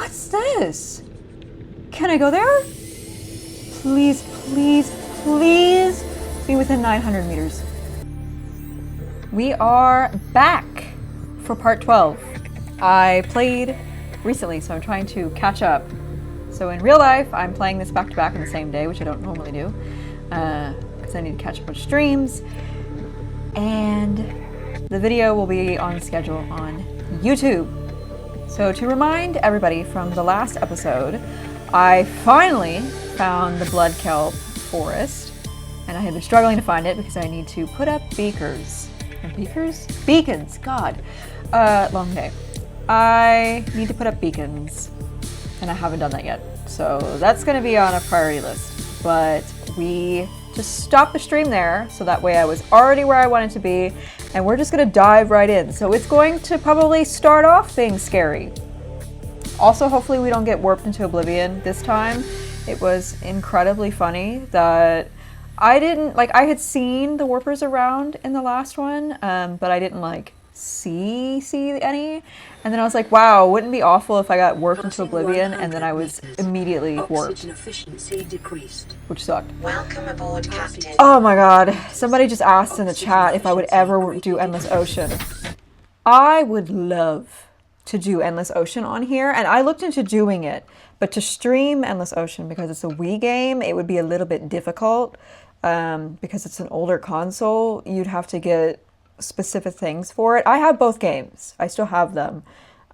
What's this? Can I go there? Please, please, please be within 900 meters. We are back for part 12. I played recently, so I'm trying to catch up. So in real life, I'm playing this back to back on the same day, which I don't normally do, because I need to catch up on streams. And the video will be on schedule on YouTube. So to remind everybody from the last episode, I finally found the blood kelp forest, and I had been struggling to find it because I need to put up beakers. Beacons, God. Long day. I need to put up beacons, and I haven't done that yet. So that's gonna be on a priority list. But we just stopped the stream there, so that way I was already where I wanted to be, and we're just gonna dive right in. So it's going to probably start off being scary. Also, hopefully we don't get warped into oblivion this time. It was incredibly funny that I had seen the warpers around in the last one, but I didn't see any. And then I was like, wow, wouldn't it be awful if I got warped into oblivion and then I was immediately warped. Which sucked. Welcome aboard, Captain. Oh my god. Somebody just asked in the chat if I would ever do Endless Ocean. I would love to do Endless Ocean on here, and I looked into doing it, but to stream Endless Ocean, because it's a Wii game, it would be a little bit difficult, because it's an older console. You'd have to get specific things for it. I have both games. I still have them,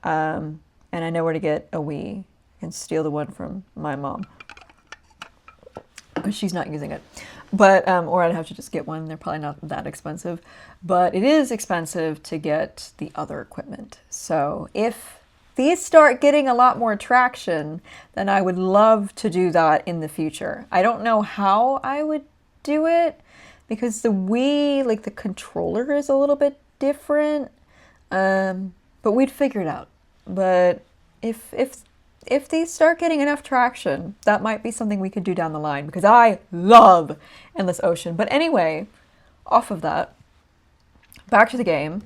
and I know where to get a Wii. I can steal the one from my mom, because she's not using it. But, or I'd have to just get one. They're probably not that expensive, but it is expensive to get the other equipment. So if these start getting a lot more traction, then I would love to do that in the future. I don't know how I would do it, because the Wii, the controller is a little bit different, but we'd figure it out. But if these start getting enough traction, that might be something we could do down the line, because I love Endless Ocean. But anyway, off of that, back to the game.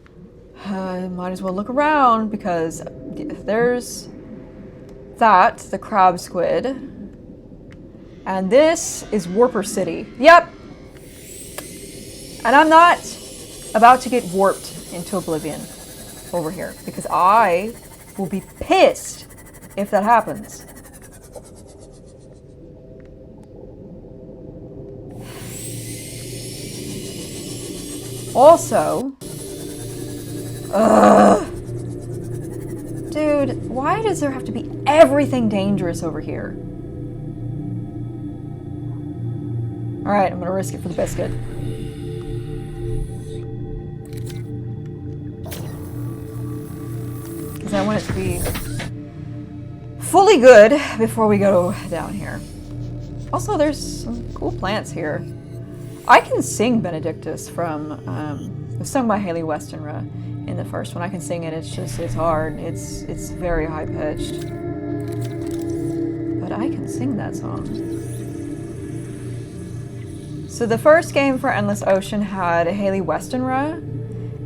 Might as well look around, because there's that, the crab squid, and this is Warper City. Yep! And I'm not about to get warped into oblivion over here, because I will be pissed if that happens. Also, dude, why does there have to be everything dangerous over here? Alright, I'm gonna risk it for the biscuit. Because I want it to be fully good before we go down here. Also, there's some cool plants here. I can sing Benedictus from, it was sung by Haley Westenra in the first one. I can sing it, it's hard. It's very high pitched. But I can sing that song. So the first game for Endless Ocean had Haley Westenra,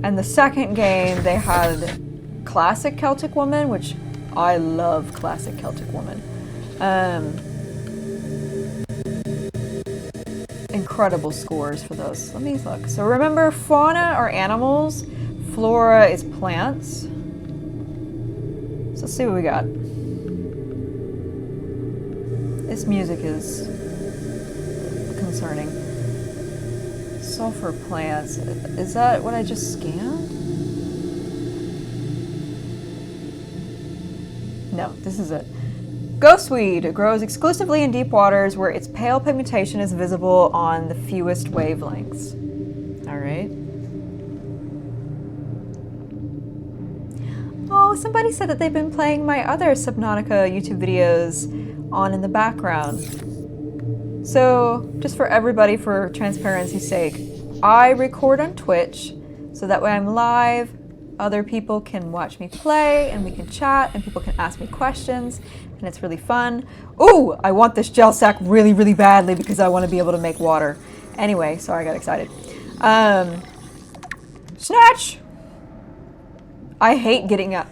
and the second game they had Classic Celtic Woman, which I love Classic Celtic Woman. Incredible scores for those. Let me look. So remember, fauna are animals, flora is plants. So let's see what we got. This music is concerning. Sulfur plants. Is that what I just scanned? No, this is it. Ghostweed grows exclusively in deep waters where its pale pigmentation is visible on the fewest wavelengths. All right. Oh, somebody said that they've been playing my other Subnautica YouTube videos on in the background. So, just for everybody, for transparency's sake, I record on Twitch, so that way I'm live. Other people can watch me play, and we can chat, and people can ask me questions, and it's really fun. Ooh, I want this gel sack really, really badly because I want to be able to make water. Anyway, sorry, I got excited. Snatch! I hate getting up.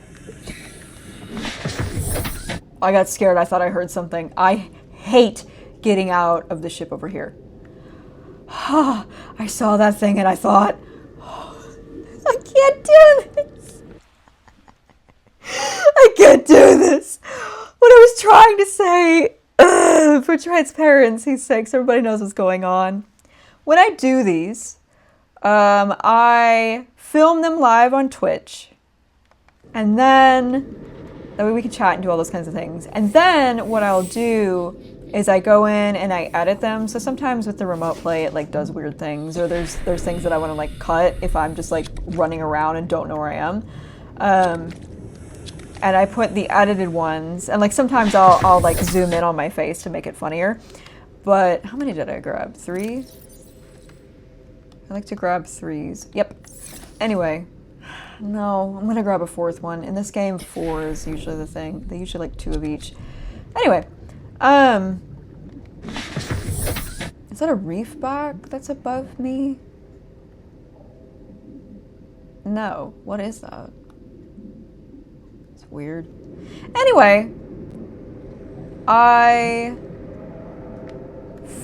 I got scared. I thought I heard something. I hate getting out of the ship over here. I saw that thing and I thought, I can't do this. I can't do this. What I was trying to say, for transparency's sake, so everybody knows what's going on. When I do these, I film them live on Twitch. And then, that way we can chat and do all those kinds of things. And then what I'll do is I go in and I edit them. So sometimes with the remote play, it like does weird things, or there's things that I want to like cut if I'm just like running around and don't know where I am. And I put the edited ones, and like sometimes I'll like zoom in on my face to make it funnier. But how many did I grab? 3? I like to grab 3s. Yep. Anyway, no, I'm gonna grab a 4th one. In this game, 4 is usually the thing. They usually like 2 of each. Anyway, is that a reef back that's above me? No, what is that? It's weird. Anyway, I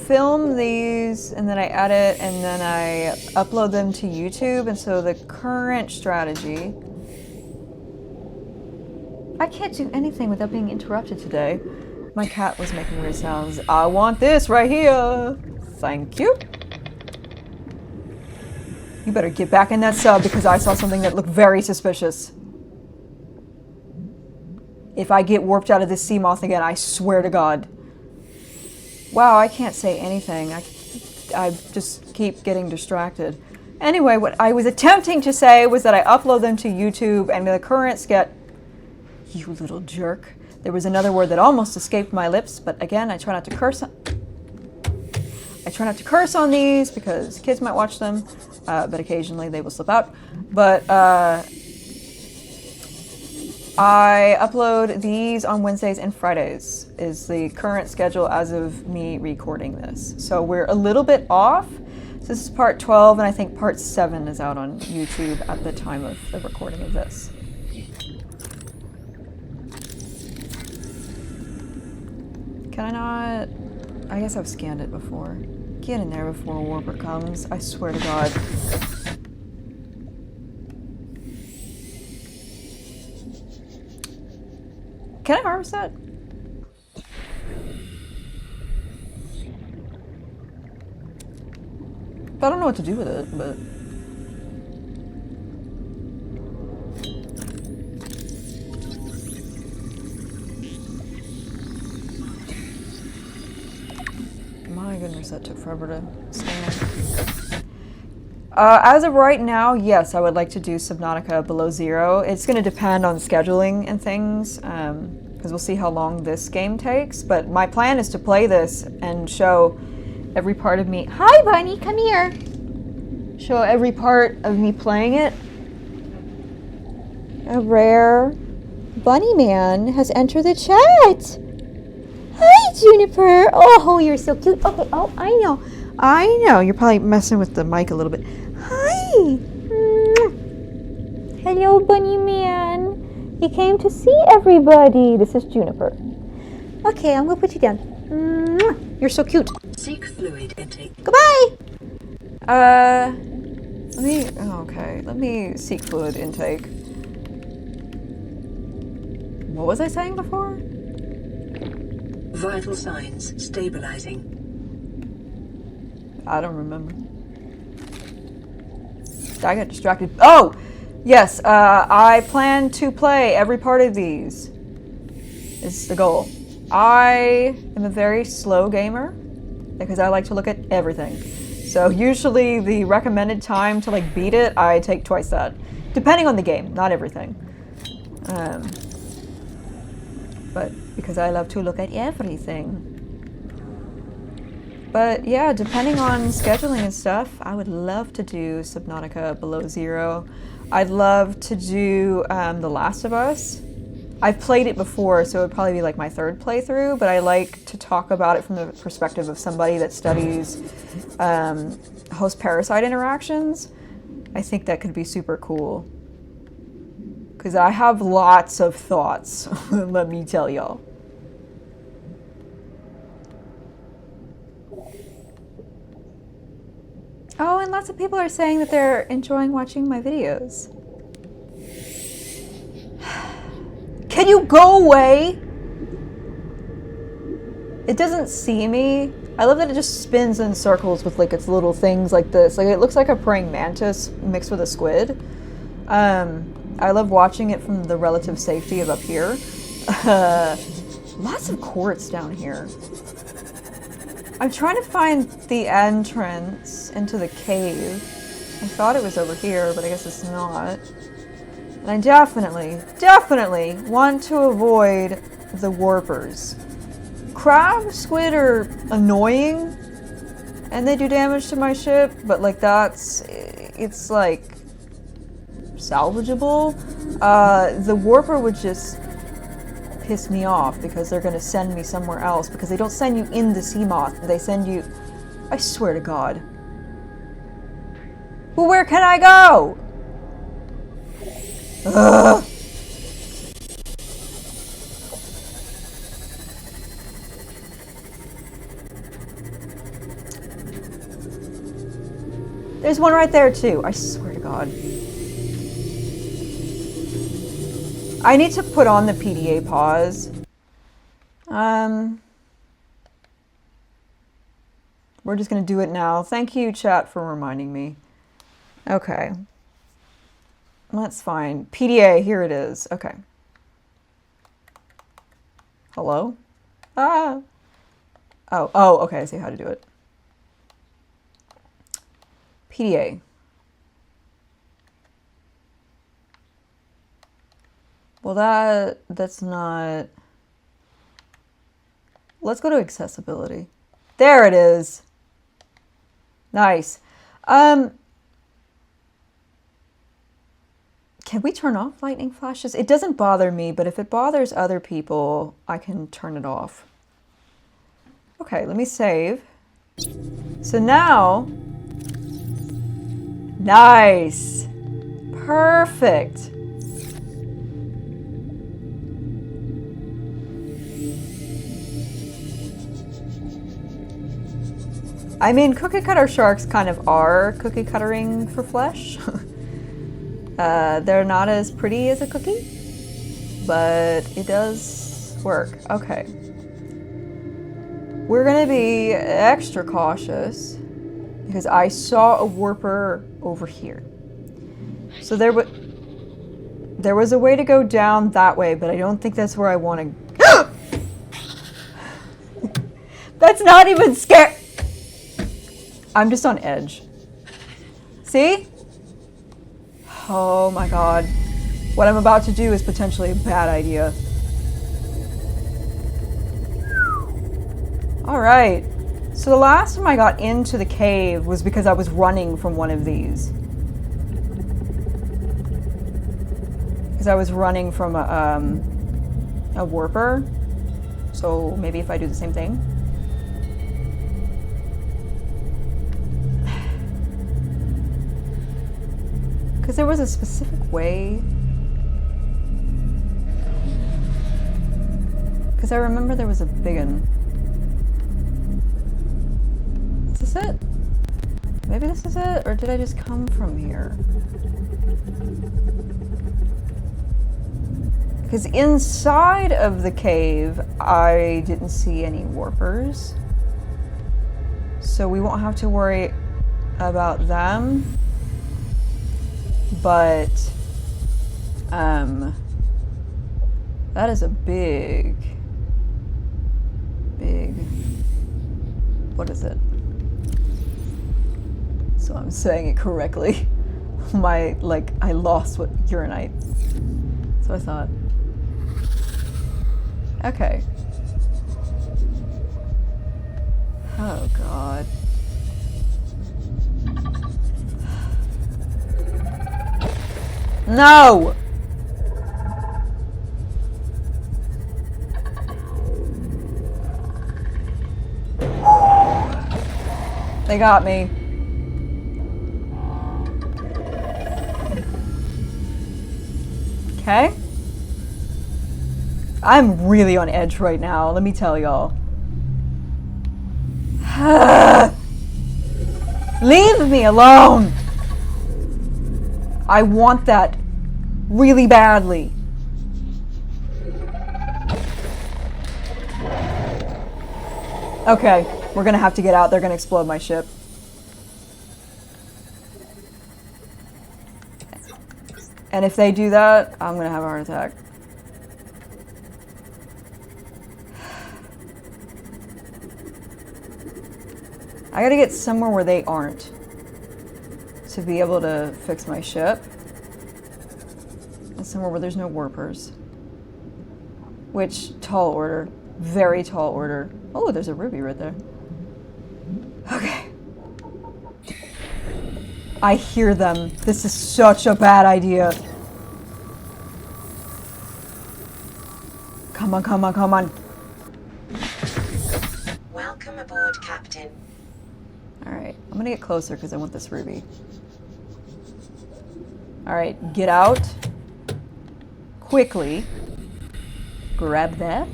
film these and then I edit and then I upload them to YouTube. And so the current strategy, I can't do anything without being interrupted today. My cat was making weird sounds. I want this right here. Thank you. You better get back in that sub because I saw something that looked very suspicious. If I get warped out of this sea moth again, I swear to God. Wow, I can't say anything. I just keep getting distracted. Anyway, what I was attempting to say was that I upload them to YouTube and the currents get... You little jerk. There was another word that almost escaped my lips, but again, I try not to curse on these because kids might watch them, but occasionally they will slip out. But I upload these on Wednesdays and Fridays is the current schedule as of me recording this. So we're a little bit off. So this is part 12, and I think part 7 is out on YouTube at the time of the recording of this. Can I not? I guess I've scanned it before. Get in there before a warper comes. I swear to God. Can I harvest that? I don't know what to do with it, but... My goodness, that took forever to scan. As of right now, yes, I would like to do Subnautica below 0. It's going to depend on scheduling and things, because we'll see how long this game takes. But my plan is to play this and show every part of me. Hi, Bunny, come here. Show every part of me playing it. A rare bunny man has entered the chat. Hi, Juniper. Oh, you're so cute. Okay. Oh, I know. You're probably messing with the mic a little bit. Hi. Hello, bunny man. You came to see everybody. This is Juniper. Okay, I'm gonna put you down. You're so cute. Seek fluid intake. Goodbye. Let me seek fluid intake. What was I saying before? Vital signs stabilizing. I don't remember. I got distracted. Oh! Yes, I plan to play every part of these. Is the goal. I am a very slow gamer because I like to look at everything. So usually the recommended time to like beat it, I take twice that. Depending on the game, not everything. But because I love to look at everything. But yeah, depending on scheduling and stuff, I would love to do Subnautica below 0. I'd love to do The Last of Us. I've played it before, so it would probably be like my 3rd playthrough, but I like to talk about it from the perspective of somebody that studies host-parasite interactions. I think that could be super cool. Because I have lots of thoughts, let me tell y'all. and lots of people are saying that they're enjoying watching my videos. Can you go away? It doesn't see me. I love that it just spins in circles with like its little things like this. Like it looks like a praying mantis mixed with a squid. I love watching it from the relative safety of up here. Lots of quartz down here. I'm trying to find the entrance into the cave. I thought it was over here, but I guess it's not. And I definitely want to avoid the warpers. Crab squid are annoying, and they do damage to my ship, but like it's like salvageable. The warper would just piss me off because they're gonna send me somewhere else because they don't send you in the sea moth, they send you, I swear to God. Well, where can I go? Ugh. There's one right there too, I swear to God. I need to put on the PDA pause. We're just gonna do it now. Thank you, chat, for reminding me. Okay. That's fine. PDA, here it is. Okay. Hello? Ah. Oh, okay, I see how to do it. PDA. Well, that's not... Let's go to accessibility. There it is. Nice. Can we turn off lightning flashes? It doesn't bother me, but if it bothers other people, I can turn it off. Okay, let me save. So now... Nice. Perfect. I mean, cookie cutter sharks kind of are cookie cuttering for flesh. They're not as pretty as a cookie, but it does work. Okay. We're gonna be extra cautious because I saw a warper over here. So there was a way to go down that way, but I don't think that's where I want to. That's not even scary. I'm just on edge. See? Oh my God. What I'm about to do is potentially a bad idea. All right. So the last time I got into the cave was because I was running from one of these. Because I was running from a warper. So maybe if I do the same thing. Because there was a specific way. Because I remember there was a big one. Is this it? Maybe this is it? Or did I just come from here? Because inside of the cave, I didn't see any warpers. So we won't have to worry about them. But, that is a big, what is it? So I'm saying it correctly. I lost what urinite. So I thought. Okay. Oh God. No! They got me. Okay. I'm really on edge right now, let me tell y'all. Leave me alone! I want that really badly. Okay, we're gonna have to get out. They're gonna explode my ship. And if they do that, I'm gonna have a heart attack. I gotta get somewhere where they aren't to be able to fix my ship. And somewhere where there's no warpers. Which, tall order. Very tall order. Oh, there's a ruby right there. Okay. I hear them. This is such a bad idea. Come on, come on, come on. Welcome aboard, Captain. Alright, I'm gonna get closer because I want this ruby. Alright, get out. Quickly. Grab that.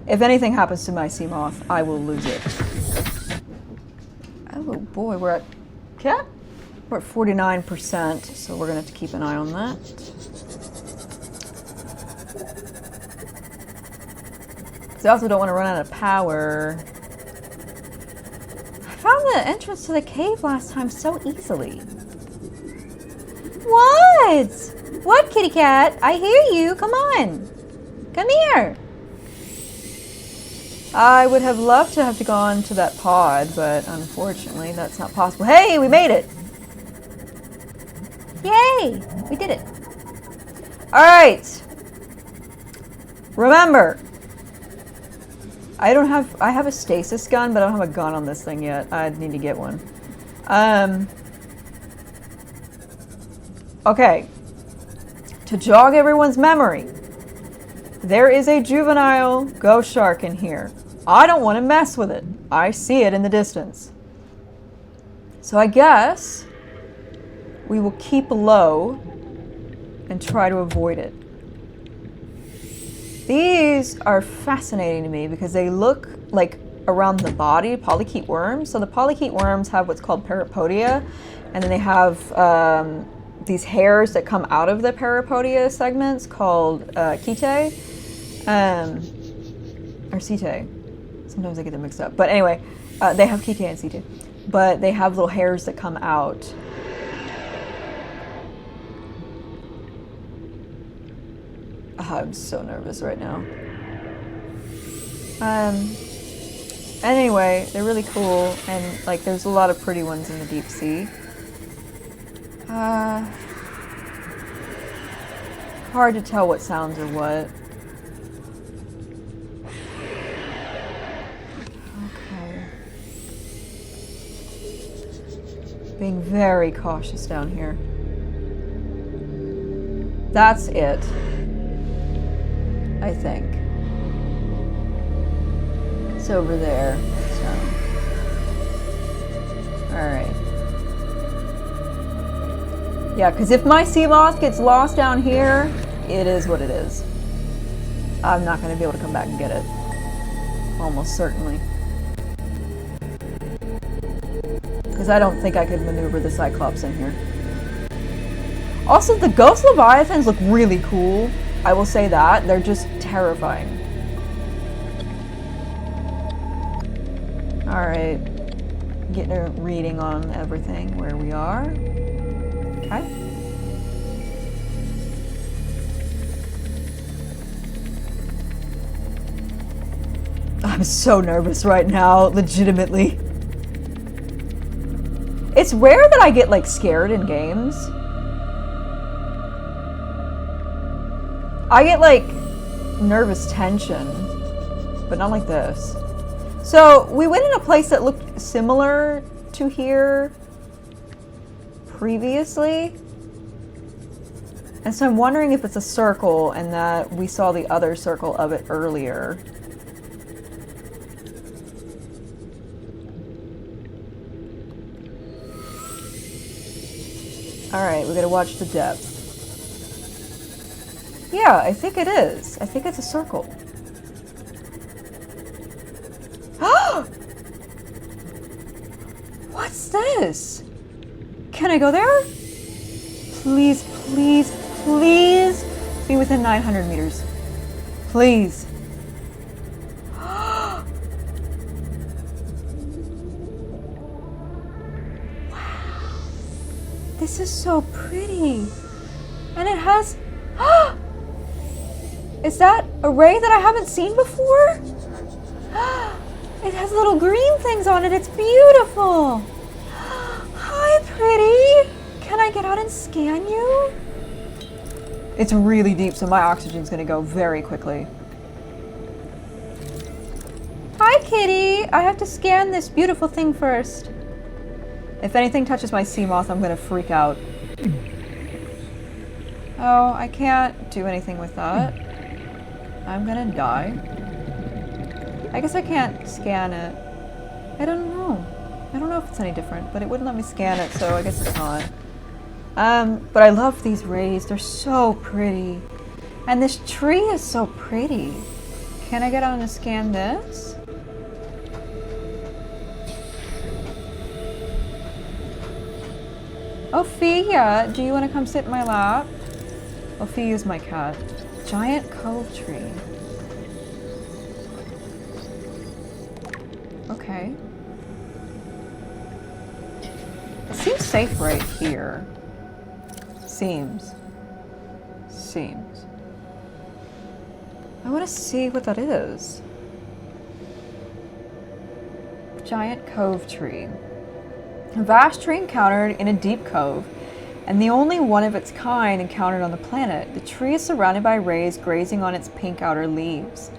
If anything happens to my sea moth, I will lose it. Oh boy, we're at 49%, so we're gonna have to keep an eye on that. Because I also don't want to run out of power. I found the entrance to the cave last time so easily. What? What, kitty cat? I hear you. Come on. Come here. I would have loved to have gone to that pod, but unfortunately that's not possible. Hey, we made it! Yay! We did it. Alright. Remember, I have a stasis gun, but I don't have a gun on this thing yet. I need to get one. Okay. To jog everyone's memory, there is a juvenile ghost shark in here. I don't want to mess with it. I see it in the distance. So I guess we will keep low and try to avoid it. These are fascinating to me because they look like around the body, polychaete worms. So the polychaete worms have what's called parapodia, and then they have these hairs that come out of the parapodia segments called chaetae, or setae. Sometimes I get them mixed up. But anyway, they have chaetae and setae. But they have little hairs that come out. I'm so nervous right now. Anyway, they're really cool, and like there's a lot of pretty ones in the deep sea. Hard to tell what sounds are what. Okay. Being very cautious down here. That's it. I think. It's over there, so. Alright. Yeah, because if my sea moth gets lost down here, it is what it is. I'm not going to be able to come back and get it. Almost certainly. Because I don't think I could maneuver the Cyclops in here. Also, the Ghost Leviathans look really cool. I will say that. They're just terrifying. Alright. Getting a reading on everything, where we are. Okay. I'm so nervous right now, legitimately. It's rare that I get, like, scared in games. I get, like, nervous tension, but not like this. So, we went in a place that looked similar to here previously. And so I'm wondering if it's a circle and that we saw the other circle of it earlier. Alright, we gotta watch the depth. Yeah, I think it is. I think it's a circle. this? Can I go there? Please, please, please be within 900 meters. Please. Wow. This is so pretty. And it has... Is that a ray that I haven't seen before? It has little green things on it. It's beautiful. Hi, pretty. Can I get out and scan you? It's really deep, so my oxygen's gonna go very quickly. Hi, kitty. I have to scan this beautiful thing first. If anything touches my sea moth, I'm gonna freak out. Oh, I can't do anything with that. I'm gonna die. I guess I can't scan it. I don't know. I don't know if it's any different, but it wouldn't let me scan it, so I guess it's not. But I love these rays. They're so pretty. And this tree is so pretty. Can I get on to scan this? Ophelia, do you want to come sit in my lap? Ophelia's my cat. Giant cove tree. Okay. It seems safe right here. Seems. I want to see what that is. Giant cove tree. A vast tree encountered in a deep cove, and the only one of its kind encountered on the planet. The tree is surrounded by rays grazing on its pink outer leaves.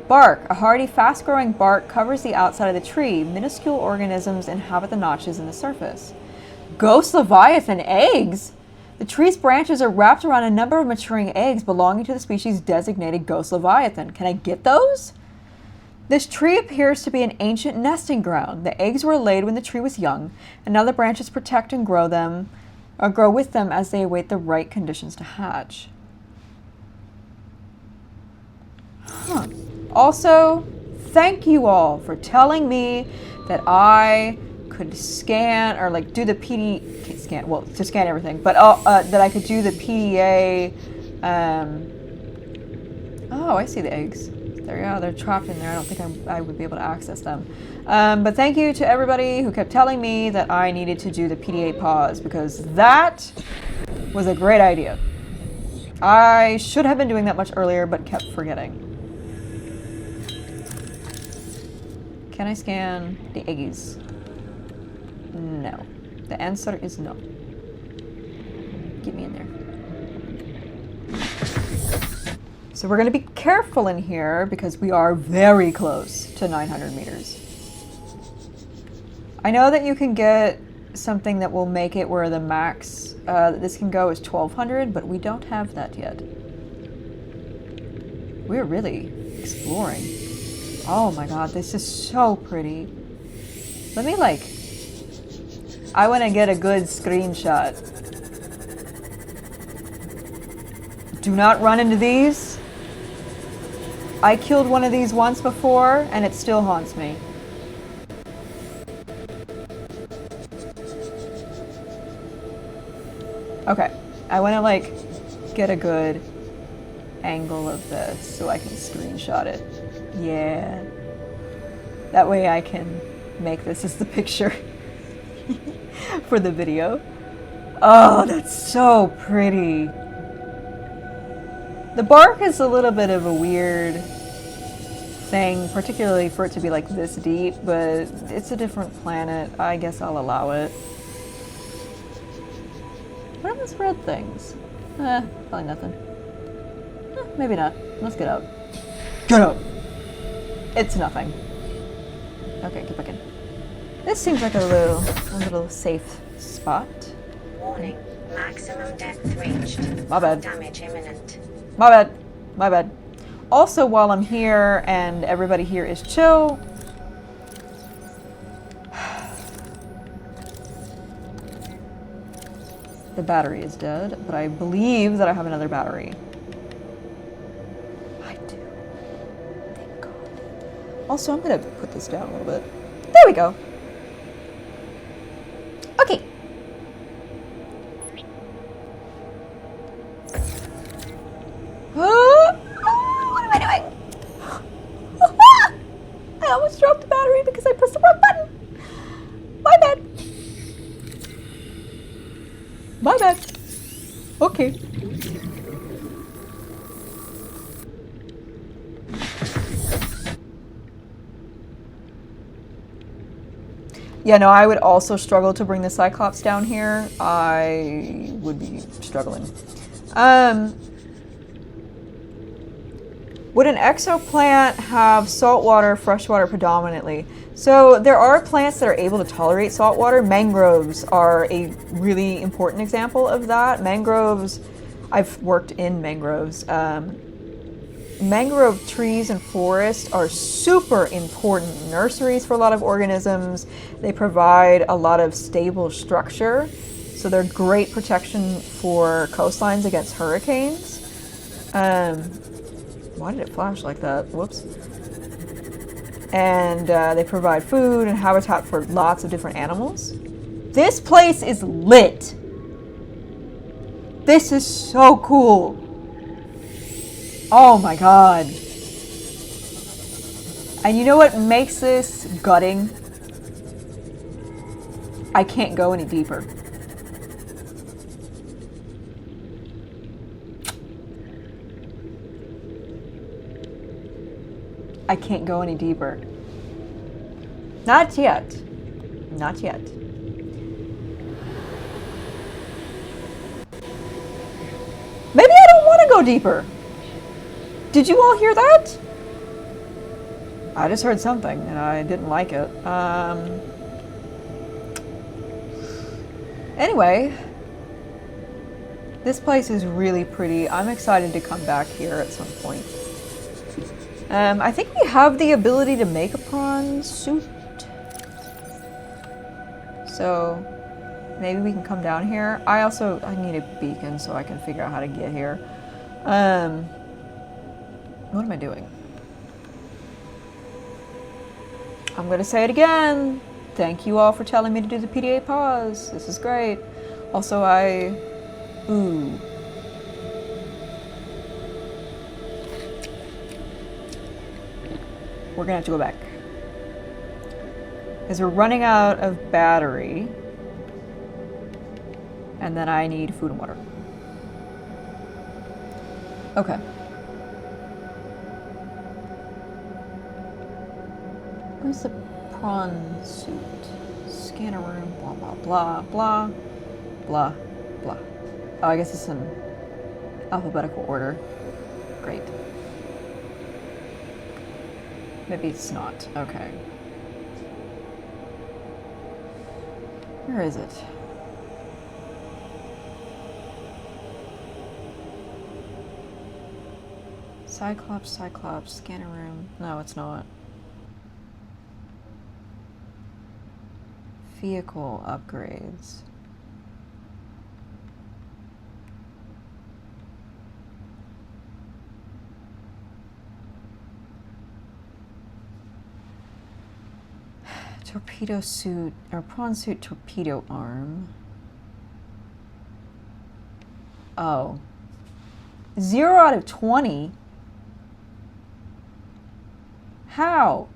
Bark. A hardy, fast-growing bark covers the outside of the tree. Minuscule organisms inhabit the notches in the surface. Ghost Leviathan eggs? The tree's branches are wrapped around a number of maturing eggs belonging to the species designated Ghost Leviathan. Can I get those? This tree appears to be an ancient nesting ground. The eggs were laid when the tree was young, and now the branches protect and grow with them as they await the right conditions to hatch. Huh. Also, thank you all for telling me that I could scan or like do the scan everything, but that I could do the PDA. Oh, I see the eggs. They're trapped in there. I don't think I would be able to access them. But thank you to everybody who kept telling me that I needed to do the PDA pause, because that was a great idea. I should have been doing that much earlier, but kept forgetting. Can I scan the eggies? No. The answer is no. Get me in there. So we're going to be careful in here because we are very close to 900 meters. I know that you can get something that will make it where the max that this can go is 1200, but we don't have that yet. We're really exploring. Oh my god, this is so pretty. Let me I want to get a good screenshot. Do not run into these. I killed one of these once before, and it still haunts me. Okay, I want to get a good angle of this so I can screenshot it. Yeah. That way I can make this as the picture for the video. Oh, that's so pretty. The bark is a little bit of a weird thing, particularly for it to be this deep, but it's a different planet. I guess I'll allow it. What are those red things? Probably nothing. Maybe not. Let's get out. Get out! It's nothing. Okay, get back in. This seems like a little safe spot. Warning. Maximum depth reached. My bad. Damage imminent. My bad. My bad. Also, while I'm here and everybody here is chill, the battery is dead, but I believe that I have another battery. I do. Thank God. Also, I'm gonna put this down a little bit. There we go. Okay. Yeah, no, I would also struggle to bring the Cyclops down here. I would be struggling. Would an exoplant have saltwater, freshwater predominantly? So there are plants that are able to tolerate saltwater. Mangroves are a really important example of that. Mangroves, I've worked in mangroves. Mangrove trees and forests are super important nurseries for a lot of organisms. They provide a lot of stable structure. So they're great protection for coastlines against hurricanes. Why did it flash like that? Whoops. And they provide food and habitat for lots of different animals. This place is lit. This is so cool. Oh my god. And you know what makes this gutting? I can't go any deeper. I can't go any deeper. Not yet. Not yet. Maybe I don't want to go deeper. Did you all hear that? I just heard something and I didn't like it. Anyway, this place is really pretty. I'm excited to come back here at some point. I think we have the ability to make a prawn suit. So maybe we can come down here. I need a beacon so I can figure out how to get here. What am I doing? I'm going to say it again. Thank you all for telling me to do the PDA pause. This is great. Also, ooh. We're going to have to go back. Because we're running out of battery. And then I need food and water. Okay. Where's the prawn suit? Scanner room, blah, blah, blah, blah, blah, blah. Oh, I guess it's in alphabetical order. Great. Maybe it's not. Okay. Where is it? Cyclops, scanner room. No, it's not. Vehicle upgrades. Torpedo suit, or prawn suit torpedo arm. Oh. 0 out of 20? How?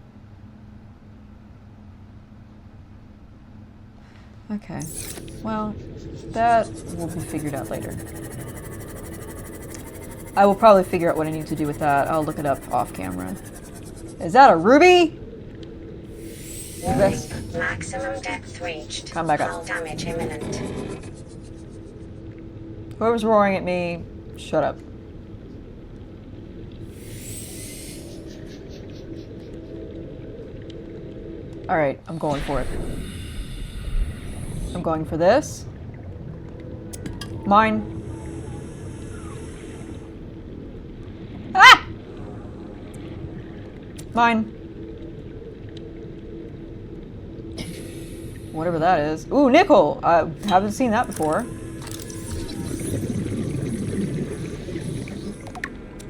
Okay. Well, that will be figured out later. I will probably figure out what I need to do with that. I'll look it up off camera. Is that a ruby? Warning. Maximum depth reached. Come back up. Hull damage imminent. Whoever's roaring at me, shut up. Alright, I'm going for it. I'm going for this. Mine. Ah! Mine. Whatever that is. Ooh, nickel! I haven't seen that before.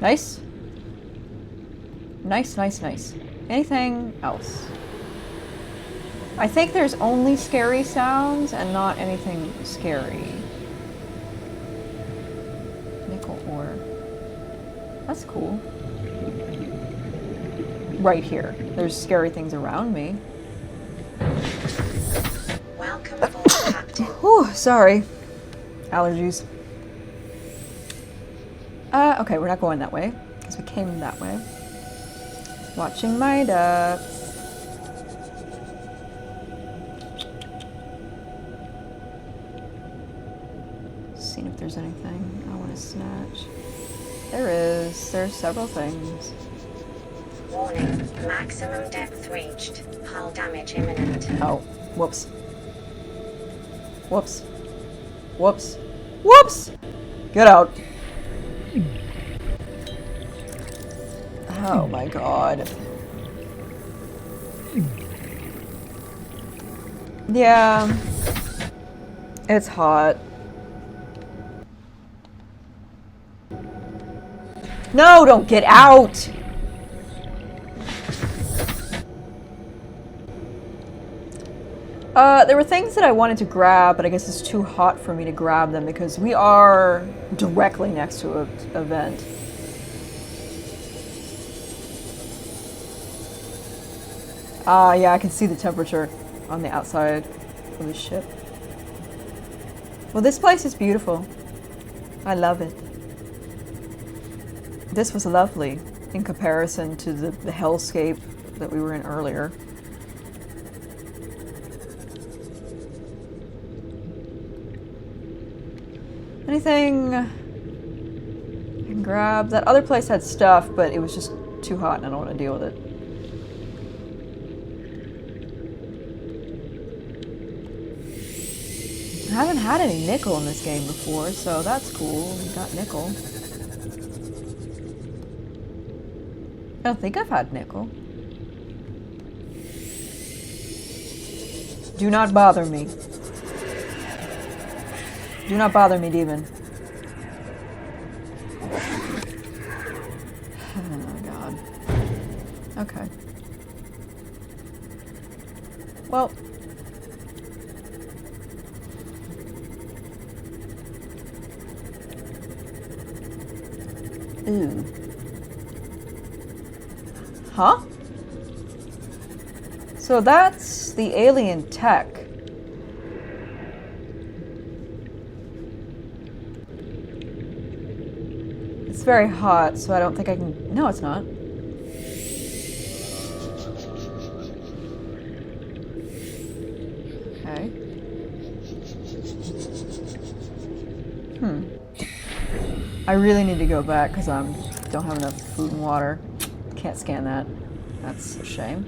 Nice. Nice, nice, nice. Anything else? I think there's only scary sounds and not anything scary. Nickel ore. That's cool. Right here. There's scary things around me. Welcome aboard, Captain. Whew, sorry. Allergies. Okay, we're not going that way, because we came that way. Watching my ducks. Seeing if there's anything I want to snatch. There is. There's several things. Warning, maximum depth reached. Hull damage imminent. Oh, whoops. Whoops. Whoops. Whoops! Get out. Oh my god. Yeah. It's hot. No, don't get out! There were things that I wanted to grab, but I guess it's too hot for me to grab them because we are directly next to an event. Yeah, I can see the temperature on the outside of the ship. Well, this place is beautiful. I love it. This was lovely in comparison to the hellscape that we were in earlier. Anything I can grab? That other place had stuff, but it was just too hot and I don't want to deal with it. I haven't had any nickel in this game before, so that's cool. We got nickel. I don't think I've had nickel. Do not bother me. Do not bother me, demon. Oh my god. Okay. Well. Ooh. Huh? So that's the alien tech. It's very hot, so I don't think I can... No, it's not. Okay. I really need to go back because I don't have enough food and water. Can't scan that. That's a shame.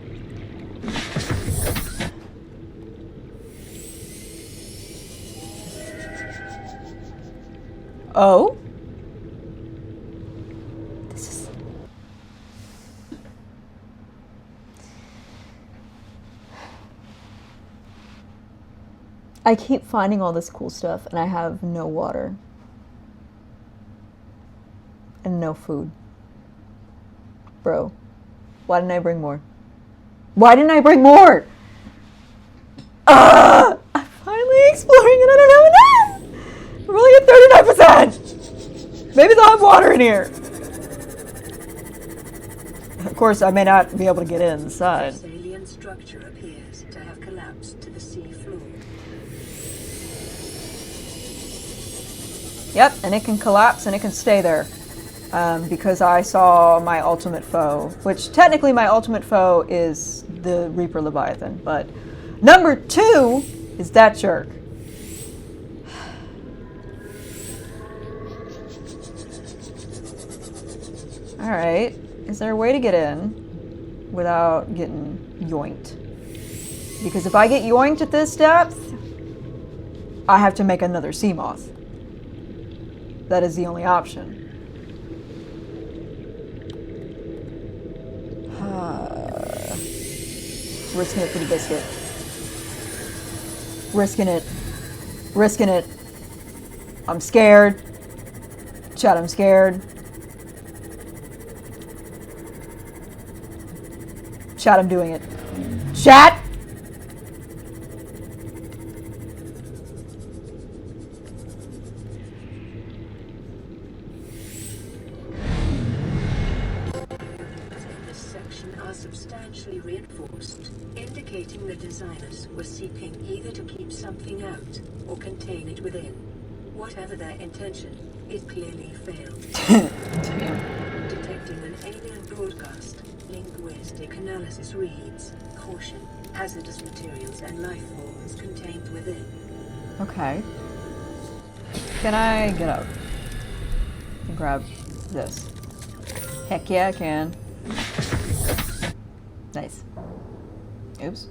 Oh? This is... I keep finding all this cool stuff and I have no water. And no food. Bro, why didn't I bring more? Why didn't I bring more? I'm finally exploring and I don't have enough! I'm only at 39%! Maybe they'll have water in here. Of course, I may not be able to get in the side. This alien structure appears to have collapsed to the sea floor. Yep, and it can collapse and it can stay there. Because I saw my ultimate foe, which technically my ultimate foe is the Reaper Leviathan, but number 2 is that jerk. Alright, is there a way to get in without getting yoinked? Because if I get yoinked at this depth, I have to make another sea moth. That is the only option. Risking it for the biscuit. Risking it. Risking it. I'm scared. Chat, I'm scared. Chat, I'm doing it. Chat! This section are substantially reinforced, indicating the designers were seeking either to keep something out or contain it within. Whatever their intention, it clearly failed. Broadcast. Linguistic analysis reads, caution, hazardous materials and life forms contained within. Okay. Can I get up and grab this? Heck yeah, I can. Nice. Oops.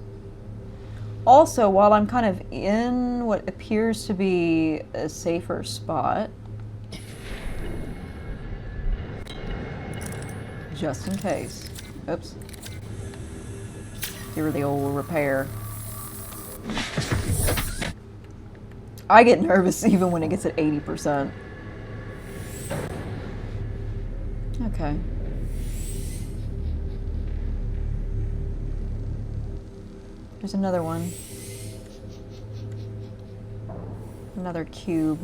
Also, while I'm kind of in what appears to be a safer spot, just in case. Oops. Give her the old repair. I get nervous even when it gets at 80%. Okay. There's another one. Another cube.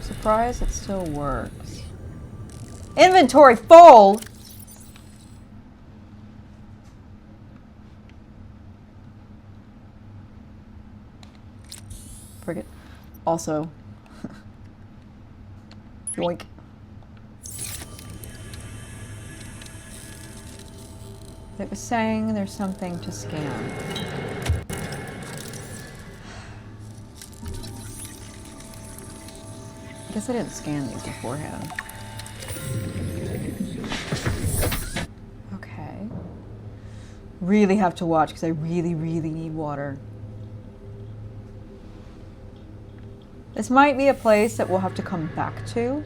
Surprised it still works. Inventory full! Forget. Also. Yoink. It was saying there's something to scan. I guess I didn't scan these beforehand. Okay. Really have to watch because I really, really need water. This might be a place that we'll have to come back to.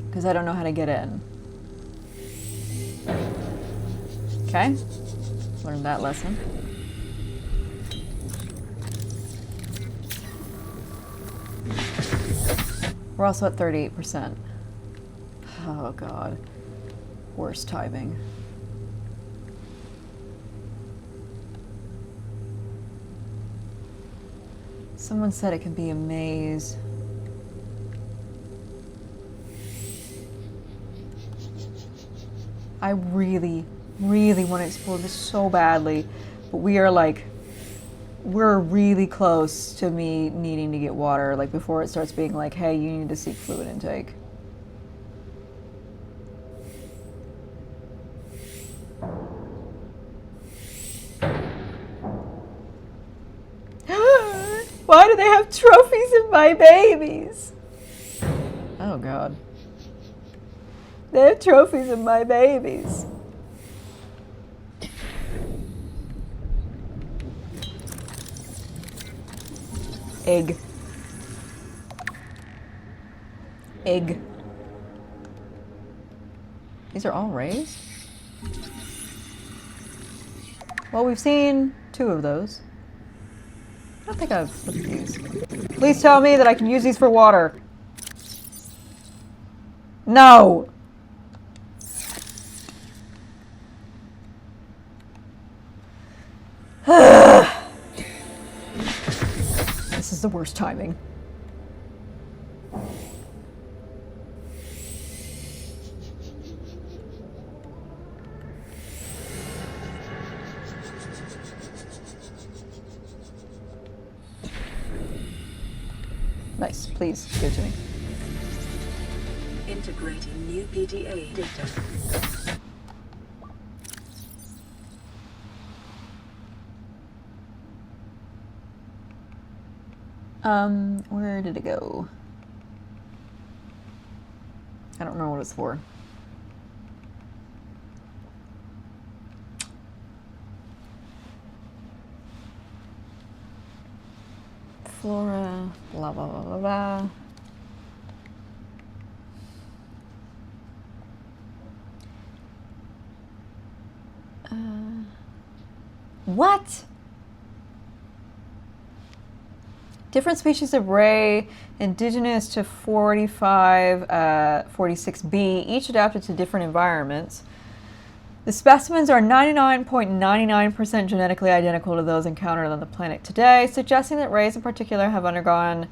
Because I don't know how to get in. Okay. Learned that lesson. We're also at 38%. Oh god. Worst timing. Someone said it could be a maze. I really, really want to explore this so badly, but we are like, we're really close to me needing to get water, like before it starts being like, hey, you need to seek fluid intake. Why do they have trophies of my babies? Oh god. They have trophies of my babies. Egg. Egg. These are all raised? Well, we've seen 2 of those. I don't think I've looked at these. Please tell me that I can use these for water. No! This is the worst timing. Nice, please give it to me. Integrating new PDA data. Where did it go? I don't remember what it's for. Flora, blah, blah, blah, blah, blah. What? Different species of ray, indigenous to 46B, each adapted to different environments. The specimens are 99.99% genetically identical to those encountered on the planet today, suggesting that rays in particular have undergone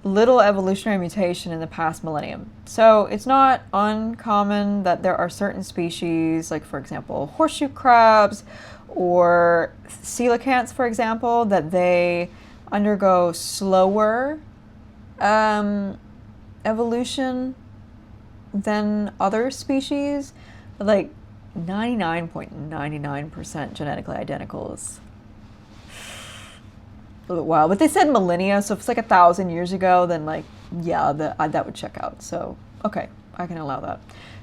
little evolutionary mutation in the past millennium. So it's not uncommon that there are certain species, like for example, horseshoe crabs or coelacanths, for example, that they undergo slower evolution than other species. Like 99.99% genetically identical is a little bit wild. But they said millennia, so if it's like 1,000 years ago, then like, yeah, that would check out. So, okay, I can allow that.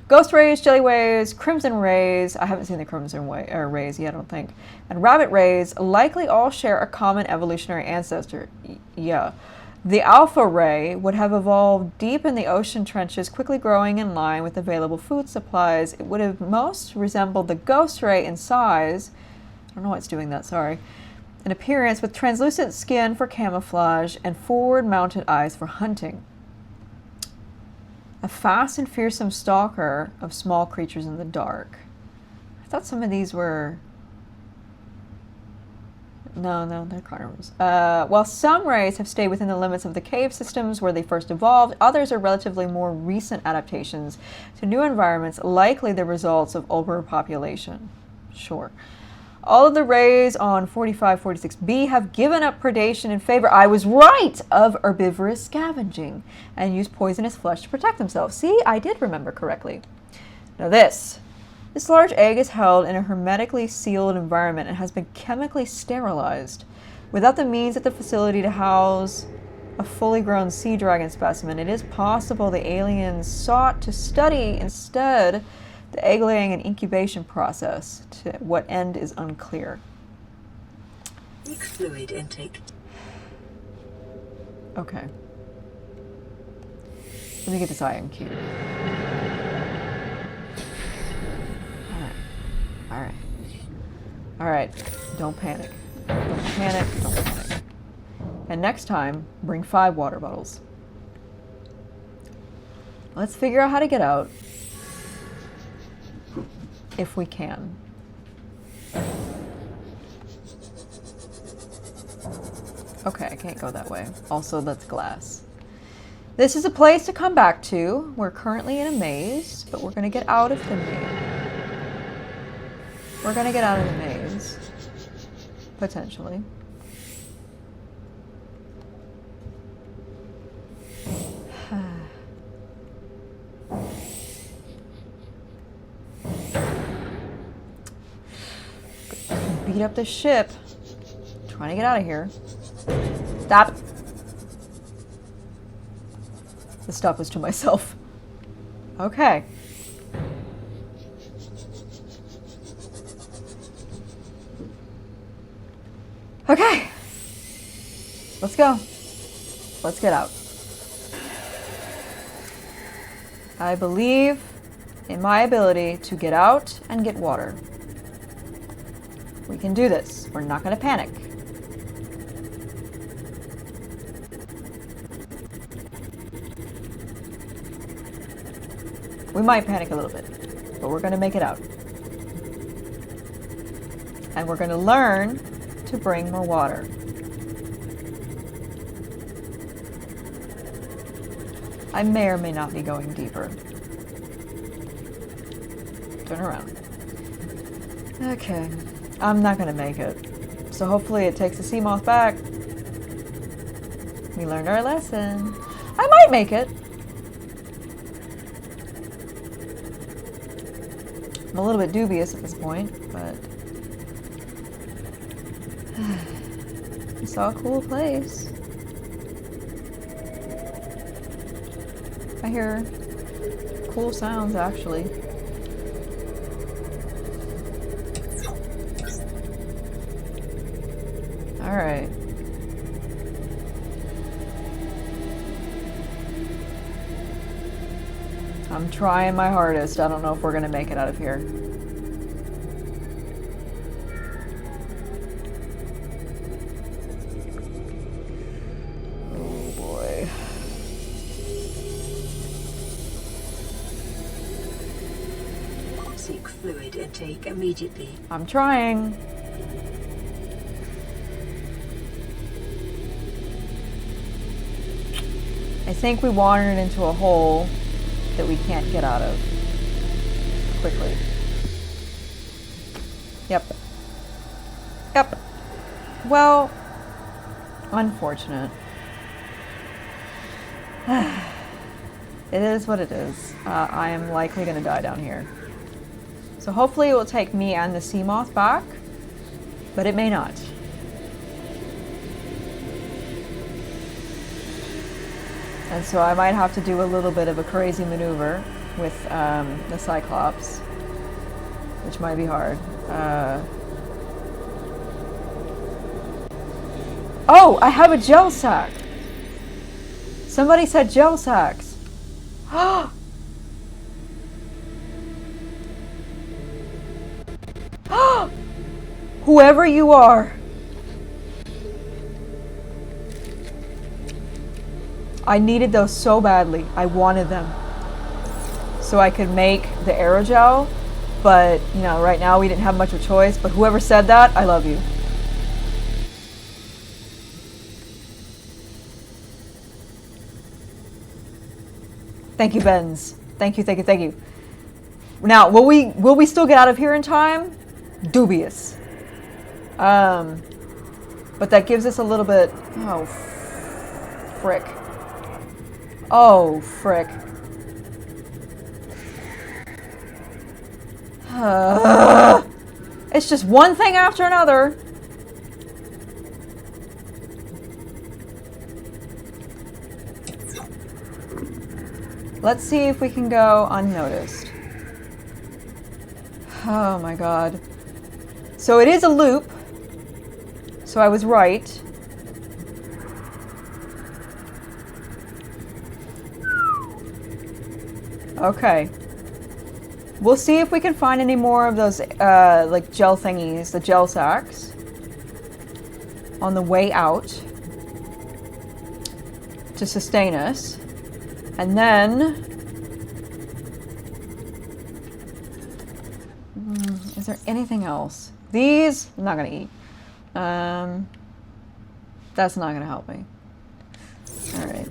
Ghost rays, jelly rays, crimson rays, I haven't seen the crimson rays yet, I don't think, and rabbit rays likely all share a common evolutionary ancestor. Yeah. The alpha ray would have evolved deep in the ocean trenches, quickly growing in line with available food supplies. It would have most resembled the ghost ray in size. I don't know why it's doing that, sorry. In appearance, with translucent skin for camouflage and forward-mounted eyes for hunting. A fast and fearsome stalker of small creatures in the dark. I thought some of these were... No, they're carnivores. While some rays have stayed within the limits of the cave systems where they first evolved, others are relatively more recent adaptations to new environments, likely the results of overpopulation. Sure. All of the rays on 4546b have given up predation in favor, I was right, of herbivorous scavenging and use poisonous flesh to protect themselves. See, I did remember correctly. Now this large egg is held in a hermetically sealed environment and has been chemically sterilized. Without the means at the facility to house a fully grown sea dragon specimen, it is possible the aliens sought to study instead the egg laying and incubation process. To what end is unclear. Fluid intake. Okay. Let me get this IMQ. All right. Don't panic. Don't panic. And next time, bring 5 water bottles. Let's figure out how to get out. If we can. Okay, I can't go that way. Also, that's glass. This is a place to come back to. We're currently in a maze, but we're going to get out of the maze. We're going to get out of the maze. Potentially. Beat up the ship. Trying to get out of here. Stop. The stop was to myself. Okay. Okay. Let's go. Let's get out. I believe in my ability to get out and get water. We can do this. We're not going to panic. We might panic a little bit, but we're going to make it out. And we're going to learn to bring more water. I may or may not be going deeper. Turn around. Okay. I'm not going to make it. So hopefully it takes the sea moth back. We learned our lesson. I might make it. I'm a little bit dubious at this point, but I saw a cool place. I hear cool sounds, actually. All right. I'm trying my hardest. I don't know if we're gonna make it out of here. Oh boy. Seek fluid intake immediately. I'm trying. I think we wandered into a hole that we can't get out of quickly. Yep. Yep. Well, unfortunate. It is what it is. I am likely going to die down here. So hopefully it will take me and the sea moth back, but it may not. And so I might have to do a little bit of a crazy maneuver with the Cyclops, which might be hard. Oh, I have a gel sack! Somebody said gel sacks. Whoever you are. I needed those so badly. I wanted them. So I could make the aerogel. But, you know, right now we didn't have much of a choice. But whoever said that, I love you. Thank you, Benz. Thank you, thank you, thank you. Now, will we still get out of here in time? Dubious. But that gives us a little bit... Oh, frick. Oh, frick. It's just one thing after another. Let's see if we can go unnoticed. Oh my god. So it is a loop. So I was right. Okay. We'll see if we can find any more of those like gel thingies, the gel sacks, on the way out to sustain us. And then, is there anything else? These, I'm not going to eat. That's not going to help me. All right.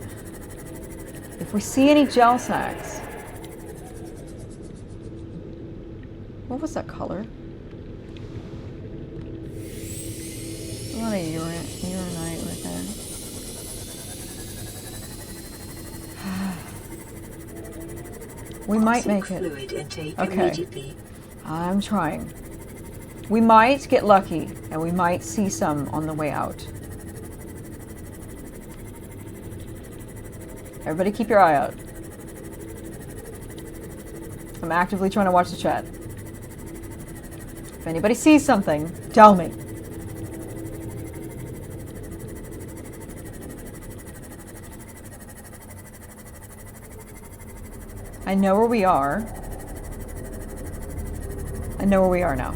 If we see any gel sacks. What was that color? A lot of uranite right there. We might make it. Okay. I'm trying. We might get lucky, and we might see some on the way out. Everybody keep your eye out. I'm actively trying to watch the chat. If anybody sees something, tell me. I know where we are. I know where we are now.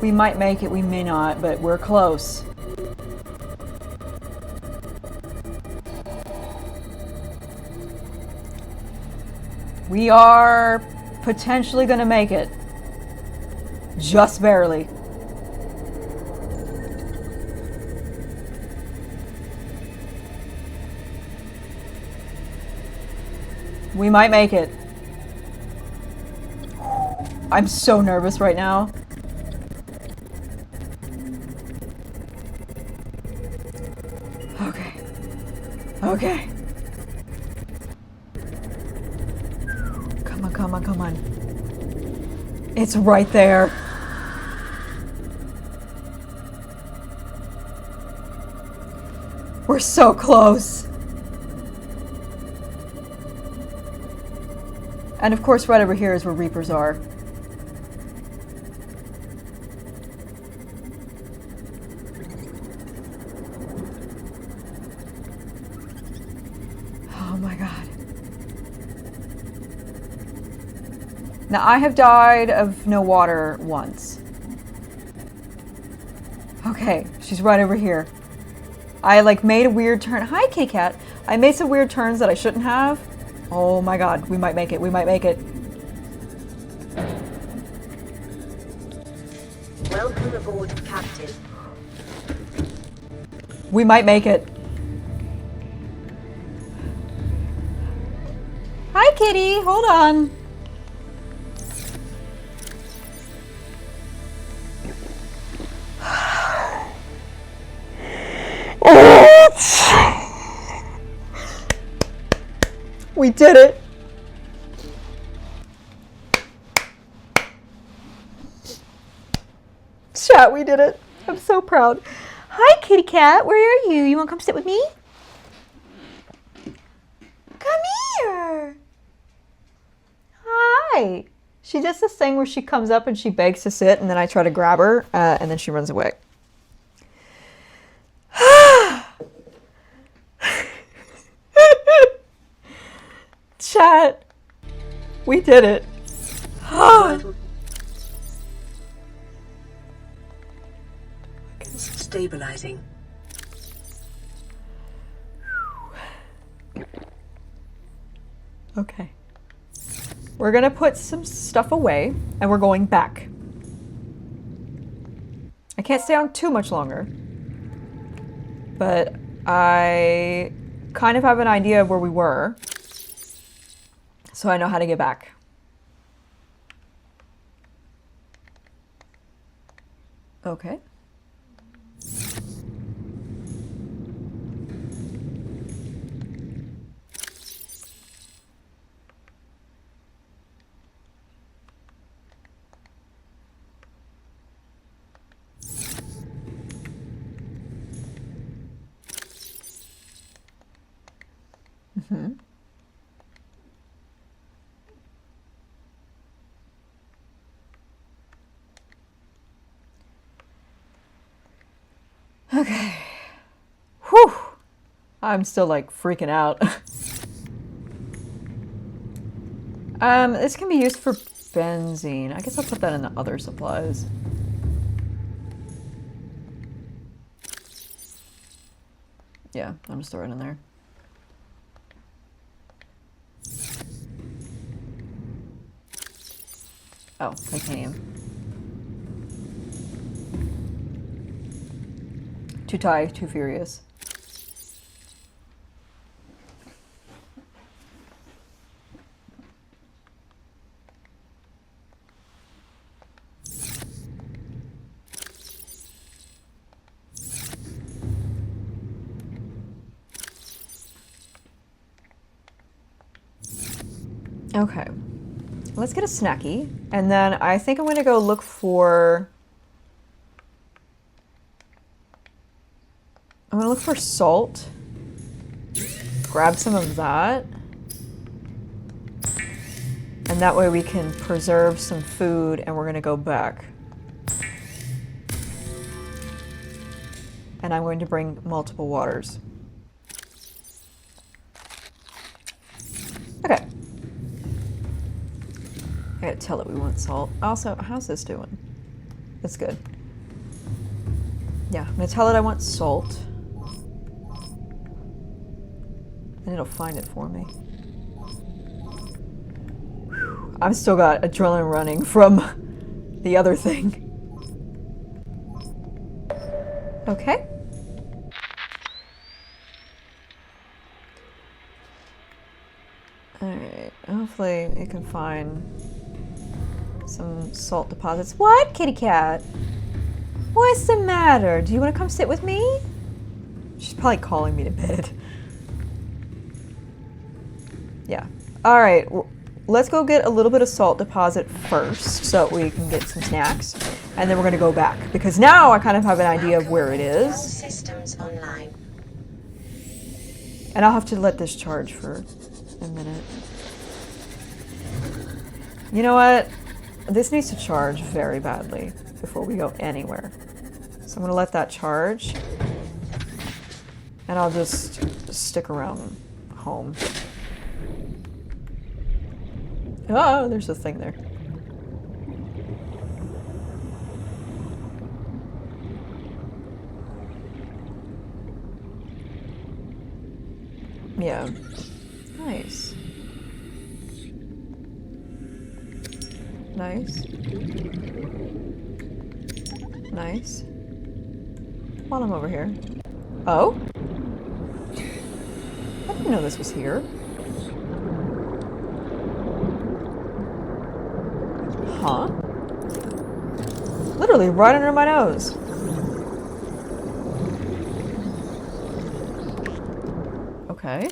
We might make it, we may not, but we're close. We are potentially going to make it. Just barely. We might make it. I'm so nervous right now. Okay. Okay. Come on, come on, come on. It's right there. We're so close. And of course, right over here is where Reapers are. Oh my god. Now, I have died of no water once. Okay, she's right over here. I like made a weird turn. Hi, K-Cat. I made some weird turns that I shouldn't have. Oh my god, we might make it, we might make it. Welcome aboard, Captain. We might make it. Hi, kitty. Hold on. We did it. Chat, we did it. I'm so proud. Hi, kitty cat. Where are you? You want to come sit with me? Come here. Hi. She does this thing where she comes up and she begs to sit, and then I try to grab her, and then she runs away. Chat, we did it. Stabilizing. Okay. We're gonna put some stuff away and we're going back. I can't stay on too much longer, but I kind of have an idea of where we were, so I know how to get back. Okay. Mm-hmm. Okay. Whew. I'm still like freaking out. This can be used for benzene. I guess I'll put that in the other supplies. Yeah, I'm just throwing it in there. Oh, titanium. Too tired, too furious. Okay. Let's get a snacky, and then I think I'm gonna go look for... I'm gonna look for salt. Grab some of that. And that way we can preserve some food, and we're gonna go back. And I'm going to bring multiple waters. Okay. I gotta tell it we want salt. Also, how's this doing? It's good. Yeah, I'm gonna tell it I want salt. And it'll find it for me. Whew. I've still got adrenaline running from the other thing. Okay. Alright, hopefully it can find some salt deposits. What, kitty cat? What's the matter? Do you want to come sit with me? She's probably calling me to bed. Yeah. Alright, let's go get a little bit of salt deposit first so we can get some snacks. And then we're going to go back. Because now I kind of have an idea of where it is. All systems online. And I'll have to let this charge for a minute. You know what? This needs to charge very badly before we go anywhere. So I'm going to let that charge. And I'll just stick around home. Oh, there's a thing there. Yeah. Nice. Nice. Nice. While I'm over here. Oh? I didn't know this was here. Huh? Literally right under my nose. Okay.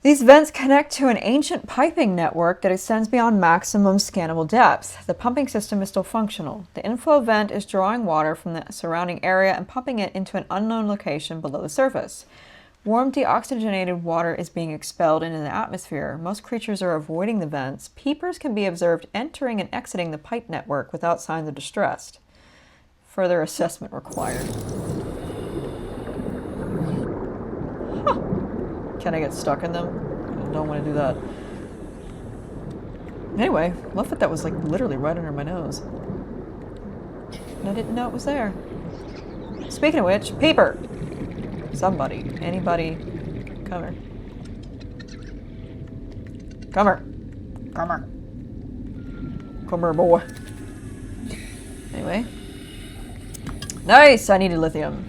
These vents connect to an ancient piping network that extends beyond maximum scannable depth. The pumping system is still functional. The inflow vent is drawing water from the surrounding area and pumping it into an unknown location below the surface. Warm, deoxygenated water is being expelled into the atmosphere. Most creatures are avoiding the vents. Peepers can be observed entering and exiting the pipe network without signs of distress. Further assessment required. Huh. Can I get stuck in them? I don't want to do that. Anyway, love that was like literally right under my nose. And I didn't know it was there. Speaking of which, Peeper! Somebody. Anybody. Come here. Come here. Come here. Come here, boy. Anyway. Nice! I needed lithium.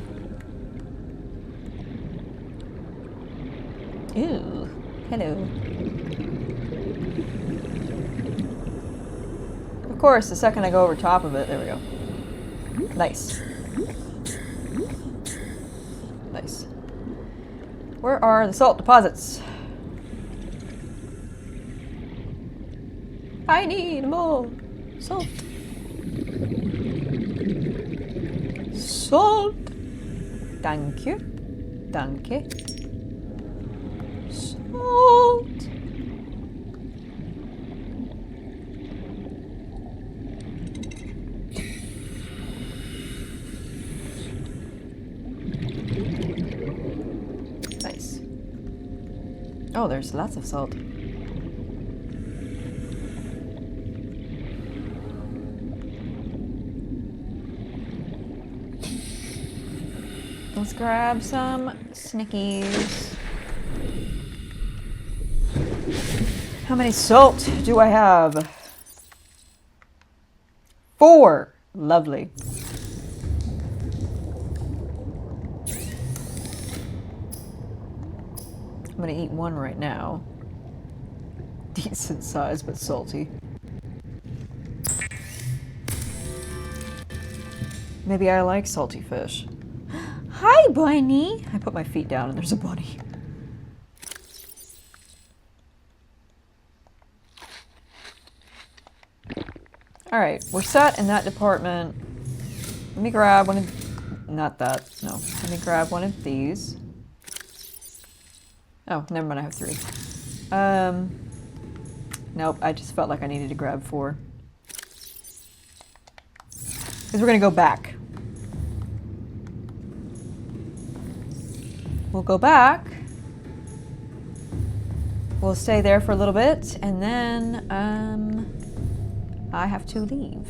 Ew. Hello. Of course, the second I go over top of it, there we go. Nice. Nice. Where are the salt deposits? I need more salt. Salt. Thank you. Danke. Salt. Nice. Oh, there's lots of salt. Let's grab some Snickies. How many salt do I have? 4. Lovely. I'm gonna eat one right now. Decent size, but salty. Maybe I like salty fish. Hi, bunny! I put my feet down and there's a bunny. Alright, we're set in that department. Let me grab one of... Not that, no. Let me grab one of these. Oh, never mind, I have 3. Nope, I just felt like I needed to grab 4. Because we're gonna go back. We'll go back. We'll stay there for a little bit, and then, I have to leave.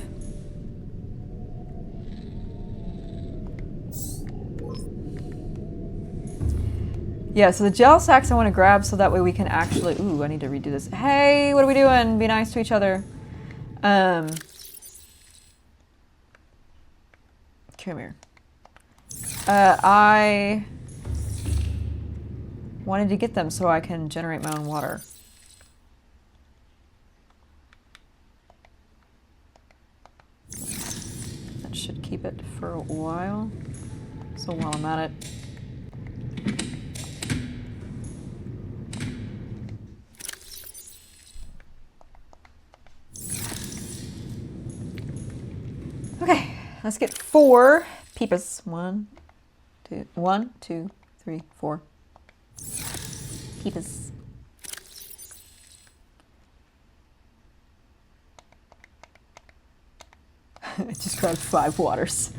Yeah, so the gel sacks I want to grab so that way we can actually... Ooh, I need to redo this. Hey, what are we doing? Be nice to each other. Come here. I wanted to get them so I can generate my own water. That should keep it for a while. So while I'm at it... Okay, let's get 4 peepas. 1, 2, 3, 4. Peepas. I just grabbed 5 waters.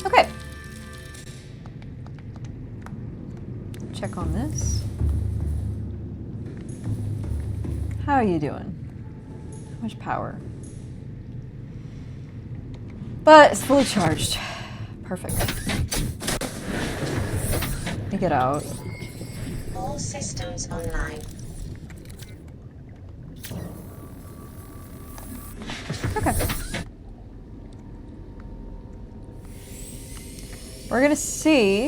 Okay. Check on this. How are you doing? How much power? But it's fully charged. Perfect. Let me get out. All systems online. Okay. We're gonna see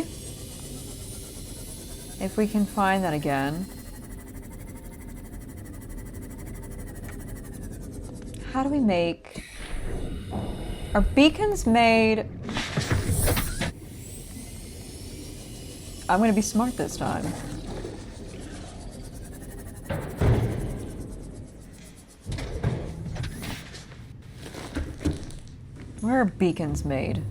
if we can find that again. How do we make... Are beacons made... I'm gonna be smart this time. Where are beacons made?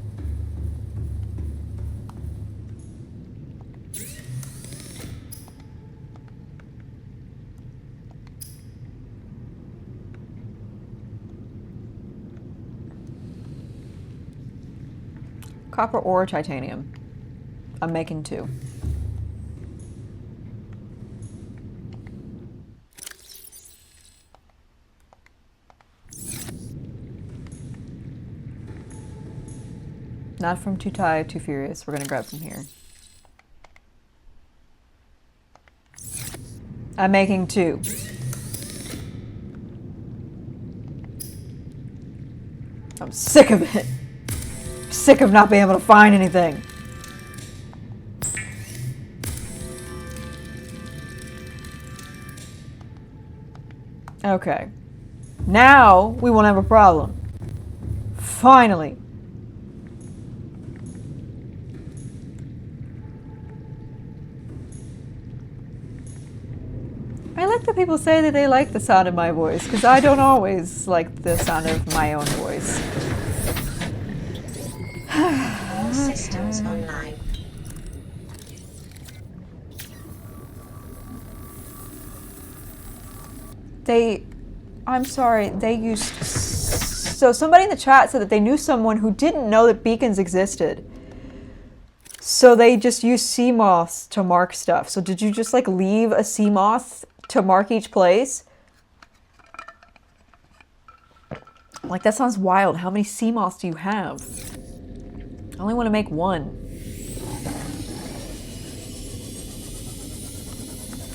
Copper or titanium. I'm making 2. Not from Too Tired, Too Furious. We're gonna grab from here. I'm making 2. I'm sick of it. Sick of not being able to find anything. Okay. Now we won't have a problem. Finally. I like that people say that they like the sound of my voice, because I don't always like the sound of my own voice. All systems online. I'm sorry, they used... So somebody in the chat said that they knew someone who didn't know that beacons existed. So they just used sea moths to mark stuff. So did you just like leave a sea moth to mark each place? Like, that sounds wild. How many sea moths do you have? I only want to make 1.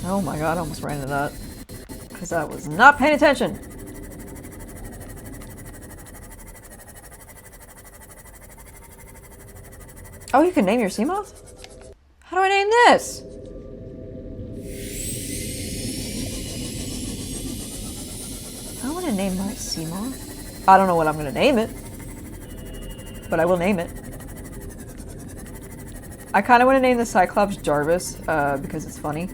Oh my god, I almost ran into that. Because I was not paying attention. Oh, you can name your sea moth? How do I name this? I want to name my sea moth. I don't know what I'm going to name it. But I will name it. I kind of want to name the Cyclops Jarvis because it's funny.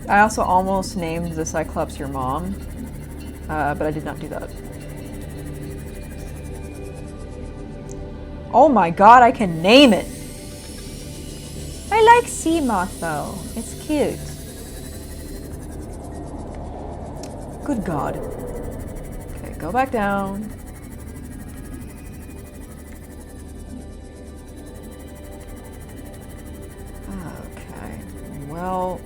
I also almost named the Cyclops your mom, but I did not do that. Oh my god, I can name it! I like sea moth though. It's cute. Good god. Okay, go back down. Okay, well...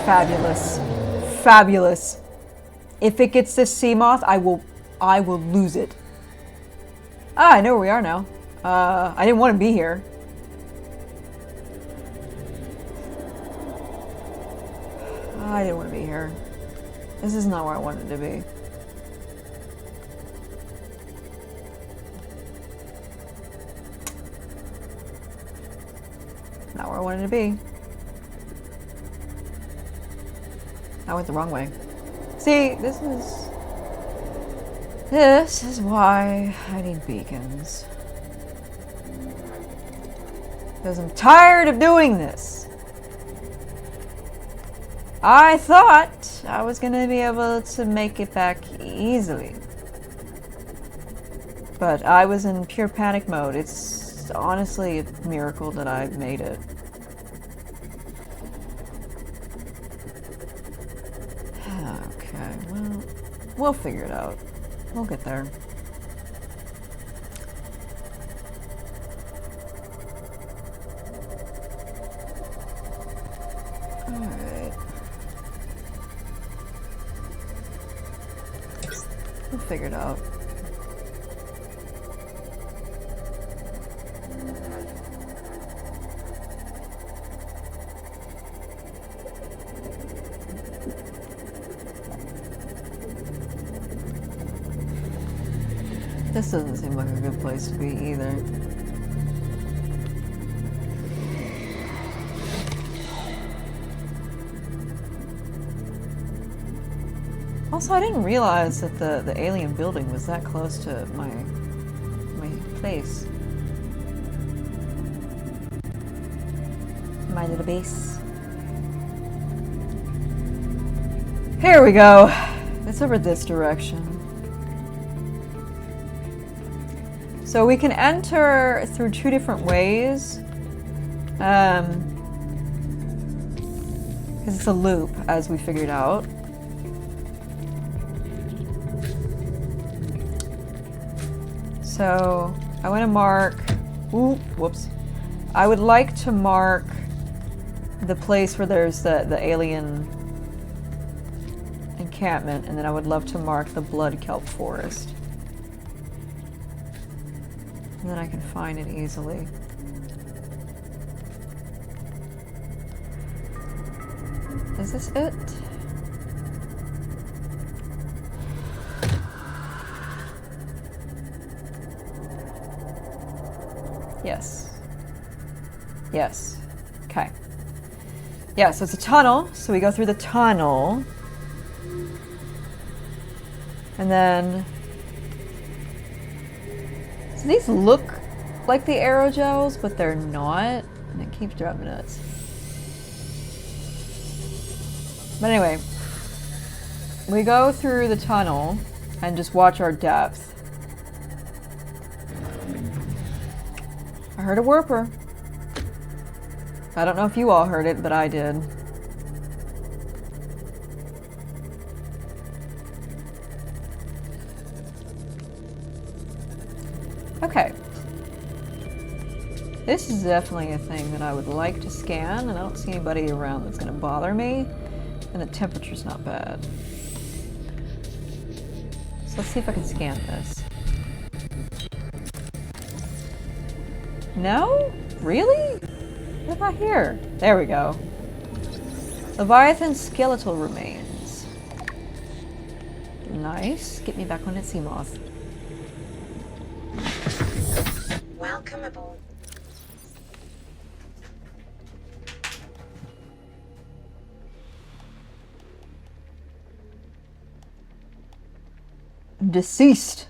Fabulous. Fabulous. If it gets this sea moth, I will lose it. Ah, I know where we are now. I didn't want to be here. I didn't want to be here. This is not where I wanted to be. Not where I wanted to be. I went the wrong way. See, this is why I need beacons. Because I'm tired of doing this. I thought I was going to be able to make it back easily. But I was in pure panic mode. It's honestly a miracle that I made it. Okay, well, we'll figure it out. We'll get there. Alright. We'll figure it out. This doesn't seem like a good place to be either. Also, I didn't realize that the alien building was that close to my place. My little base. Here we go. It's over this direction. So we can enter through two different ways. Because it's a loop, as we figured out. So I want to mark, ooh, whoops. I would like to mark the place where there's the alien encampment, and then I would love to mark the blood kelp forest. And then I can find it easily. Is this it? Yes. Yes. Okay. Yeah, so it's a tunnel. So we go through the tunnel. And then... So these look like the aerogels, but they're not. And it keeps driving me nuts. But anyway. We go through the tunnel and just watch our depth. I heard a warper. I don't know if you all heard it, but I did. Okay. This is definitely a thing that I would like to scan, and I don't see anybody around that's going to bother me, and the temperature's not bad. So let's see if I can scan this. No? Really? What about here? There we go. Leviathan skeletal remains. Nice. Get me back on at sea moth. Welcome aboard. Deceased.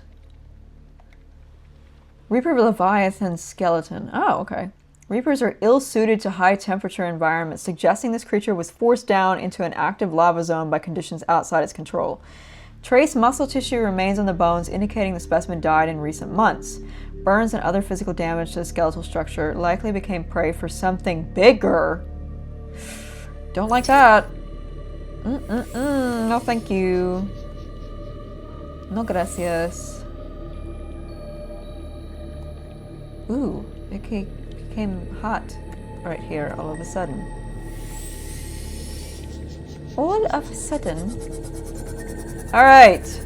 Reaper Leviathan skeleton. Oh, okay. Reapers are ill-suited to high-temperature environments, suggesting this creature was forced down into an active lava zone by conditions outside its control. Trace muscle tissue remains on the bones, indicating the specimen died in recent months. Burns and other physical damage to the skeletal structure likely became prey for something bigger. Don't like that. No, thank you. No gracias. Ooh, it became hot right here all of a sudden. All of a sudden. Alright.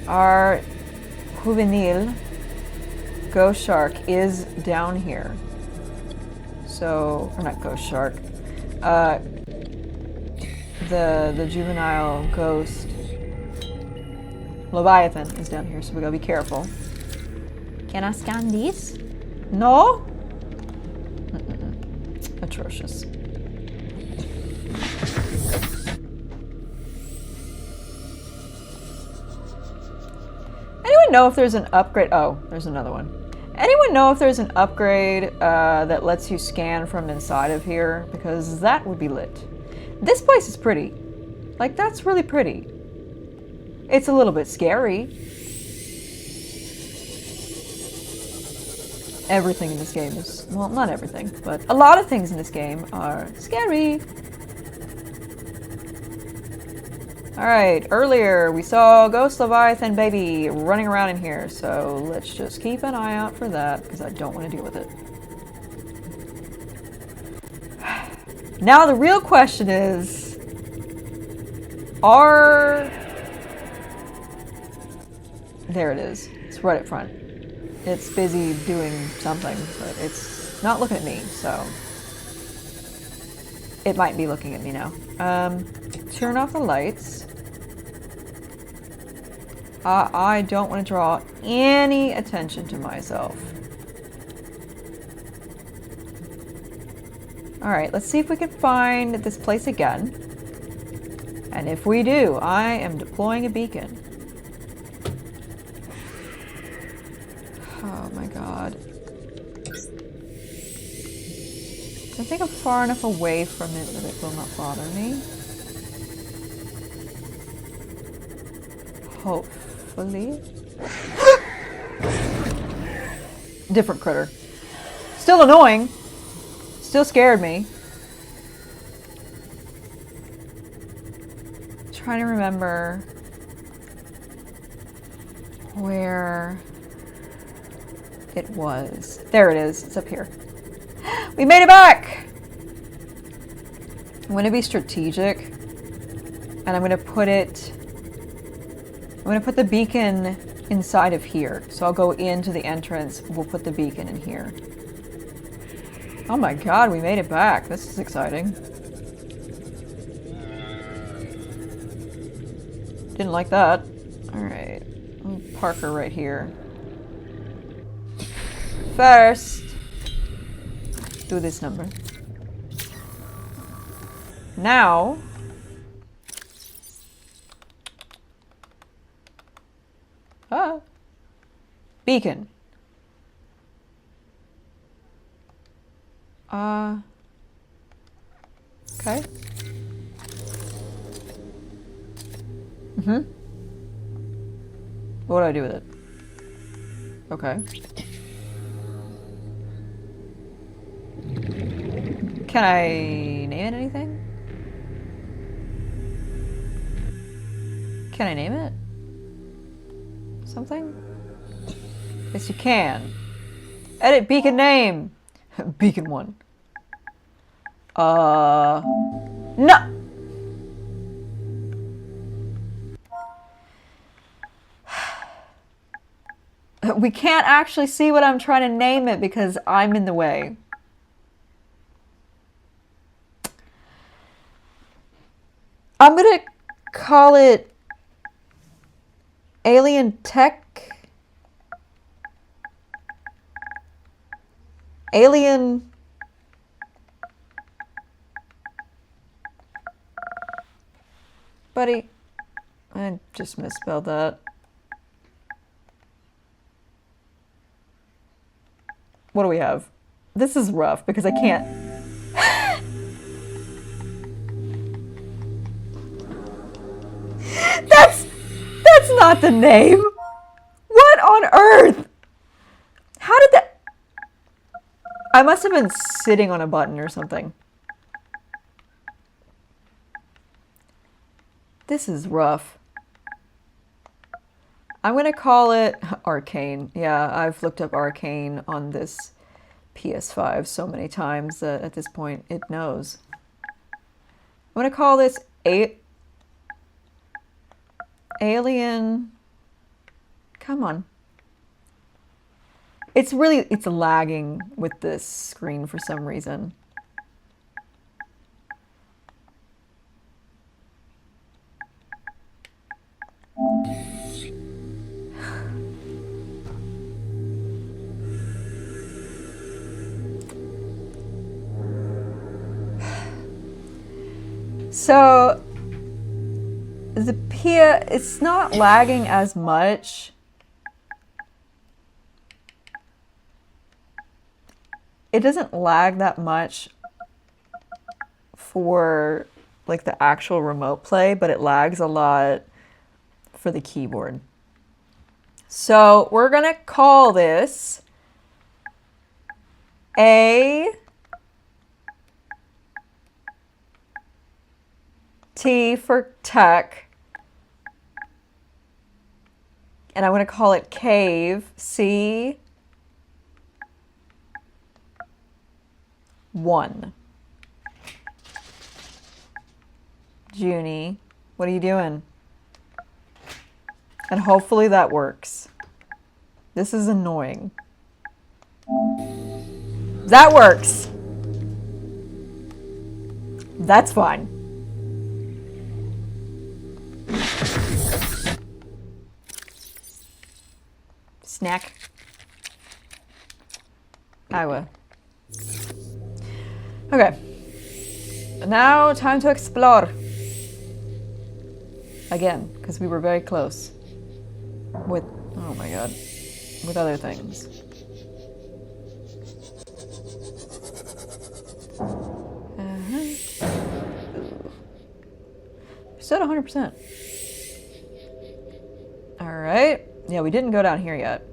Our juvenile ghost shark is down here. So, or not ghost shark. The juvenile ghost Leviathan is down here, so we gotta be careful. Can I scan these? No? Atrocious. Anyone know if there's an upgrade? Oh, there's another one. Anyone know if there's an upgrade that lets you scan from inside of here? Because that would be lit. This place is pretty. Like, that's really pretty. It's a little bit scary. Everything in this game is, well, not everything, but a lot of things in this game are scary. Alright, earlier we saw Ghost Leviathan baby running around in here, so let's just keep an eye out for that, because I don't want to deal with it. Now the real question is, are There it is. It's right up front. It's busy doing something, but it's not looking at me, so it might be looking at me now. Turn off the lights. I don't want to draw any attention to myself. Alright, let's see if we can find this place again. And if we do, I am deploying a beacon. Oh my god. I think I'm far enough away from it that it will not bother me. Hopefully. Different critter. Still annoying. Still scared me. Trying to remember where it was. There it is. It's up here. We made it back! I'm going to be strategic. And I'm going to put it... I'm going to put the beacon inside of here. So I'll go into the entrance. We'll put the beacon in here. Oh my god, we made it back. This is exciting. Didn't like that. Alright. I'll park her right here. First, do this number. Now, beacon. Okay. What do I do with it? Okay. Can I name it anything? Can I name it? Something? Yes, you can. Edit beacon name. Beacon 1. No! We can't actually see what I'm trying to name it because I'm in the way. I'm gonna call it Alien Tech. Alien. Buddy, I just misspelled that. What do we have? This is rough because I can't. That's not the name. What on earth? How did that? I must have been sitting on a button or something. This is rough. I'm gonna call it Arcane. Yeah, I've looked up Arcane on this PS5 so many times that at this point it knows. I'm gonna call this Alien. Come on. It's lagging with this screen for some reason. So it's not lagging as much. It doesn't lag that much for like the actual remote play, but it lags a lot for the keyboard. So we're gonna call this A T for tech, and I'm going to call it cave C1. Junie, what are you doing? And hopefully that works. This is annoying. That works. That's fine. Snack. Iowa. Okay. Now time to explore. Again, because we were very close. With, oh my god, with other things. Still 100%. Alright. Yeah, we didn't go down here yet.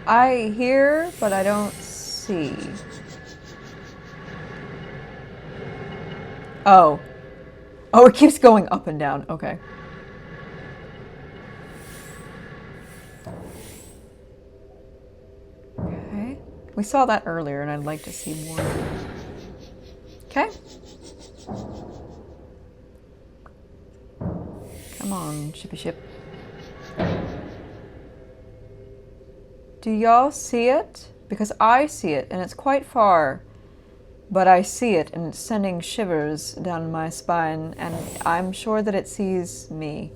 I hear, but I don't see. Oh. Oh, it keeps going up and down. Okay. Okay. We saw that earlier, and I'd like to see more. Okay. Come on, shippy ship. Do y'all see it? Because I see it, and it's quite far. But I see it, and it's sending shivers down my spine, and I'm sure that it sees me.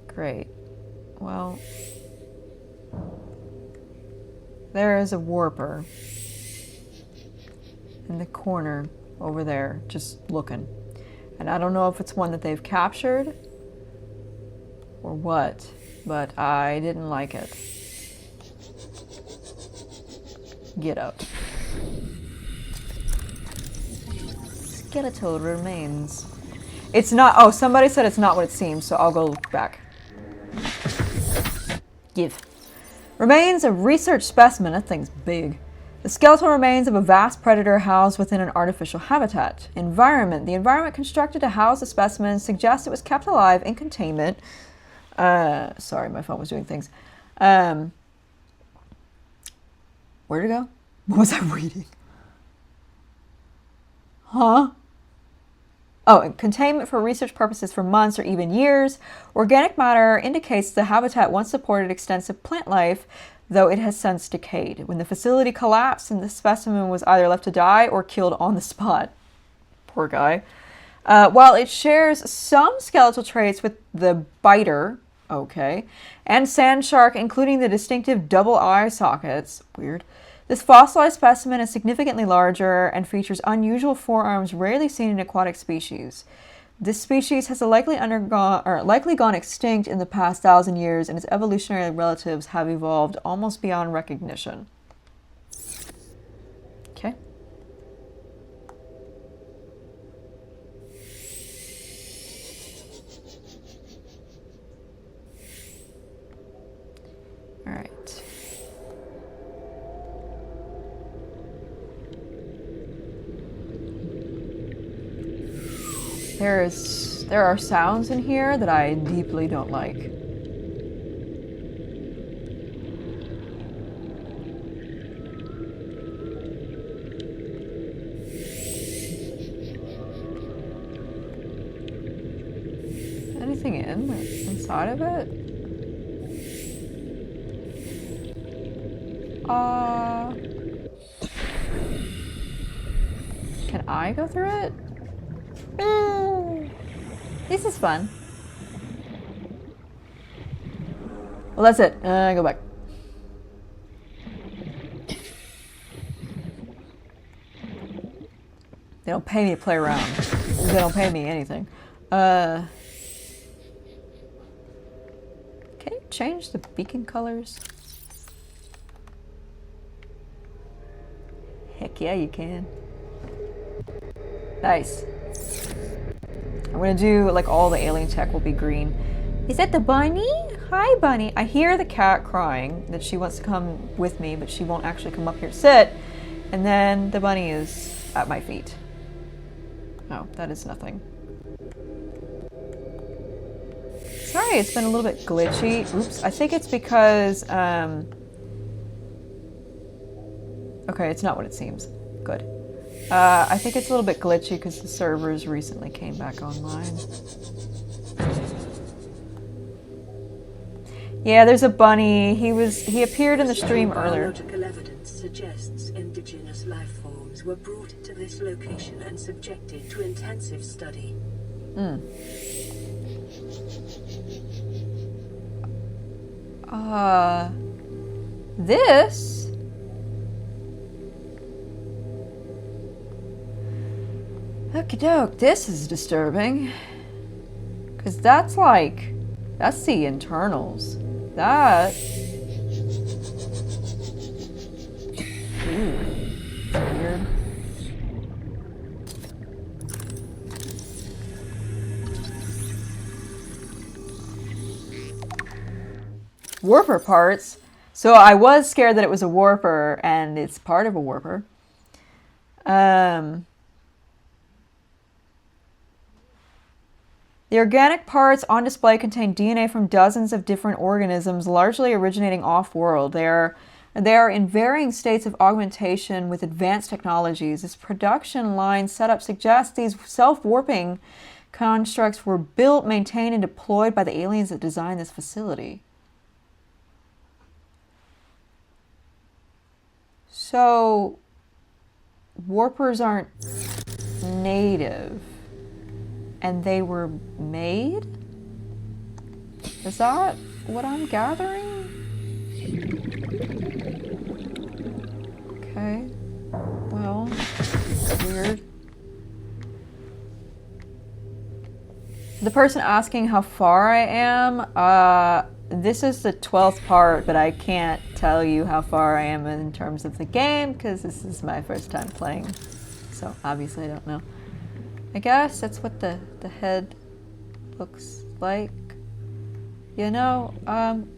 Great. Well, there is a warper in the corner over there, just looking. And I don't know if it's one that they've captured or what, but I didn't like it. Get out. Skeletal remains. It's not, oh, somebody said it's not what it seems, so I'll go look back. Give. Remains of research specimen, that thing's big. The skeletal remains of a vast predator housed within an artificial habitat. Environment. The environment constructed to house the specimen suggests it was kept alive in containment. Sorry, my phone was doing things. Where'd it go? What was I reading? Huh? Oh, containment for research purposes for months or even years. Organic matter indicates the habitat once supported extensive plant life, though it has since decayed. When the facility collapsed and the specimen was either left to die or killed on the spot. Poor guy. While it shares some skeletal traits with the biter, okay, and sand shark, including the distinctive double eye sockets, weird, this fossilized specimen is significantly larger and features unusual forearms rarely seen in aquatic species. This species has likely gone extinct in the past 1,000 years, and its evolutionary relatives have evolved almost beyond recognition. Okay. All right. There are sounds in here that I deeply don't like. Anything inside of it? Can I go through it? This is fun. Well, that's it. Go back. They don't pay me to play around. They don't pay me anything. Can you change the beacon colors? Heck yeah, you can. Nice. I'm gonna do, like, all the alien tech will be green. Is that the bunny? Hi, bunny. I hear the cat crying that she wants to come with me, but she won't actually come up here to sit. And then the bunny is at my feet. Oh, that is nothing. Sorry, it's been a little bit glitchy. Oops, I think it's because, okay, it's not what it seems. Good. I think it's a little bit glitchy because the servers recently came back online. Yeah, there's a bunny. He appeared in the stream earlier. Biological evidence suggests indigenous life forms were brought to this location and subjected to intensive study. This? Okie doke, this is disturbing. Because that's like, that's the internals. That. Ooh, weird. Warper parts. So I was scared that it was a warper, and it's part of a warper. The organic parts on display contain DNA from dozens of different organisms, largely originating off-world. They are in varying states of augmentation with advanced technologies. This production line setup suggests these self-warping constructs were built, maintained, and deployed by the aliens that designed this facility. So, warpers aren't native, and they were made? Is that what I'm gathering? Okay, well, weird. The person asking how far I am, this is the 12th part, but I can't tell you how far I am in terms of the game because this is my first time playing. So obviously I don't know. I guess that's what the head looks like. You know,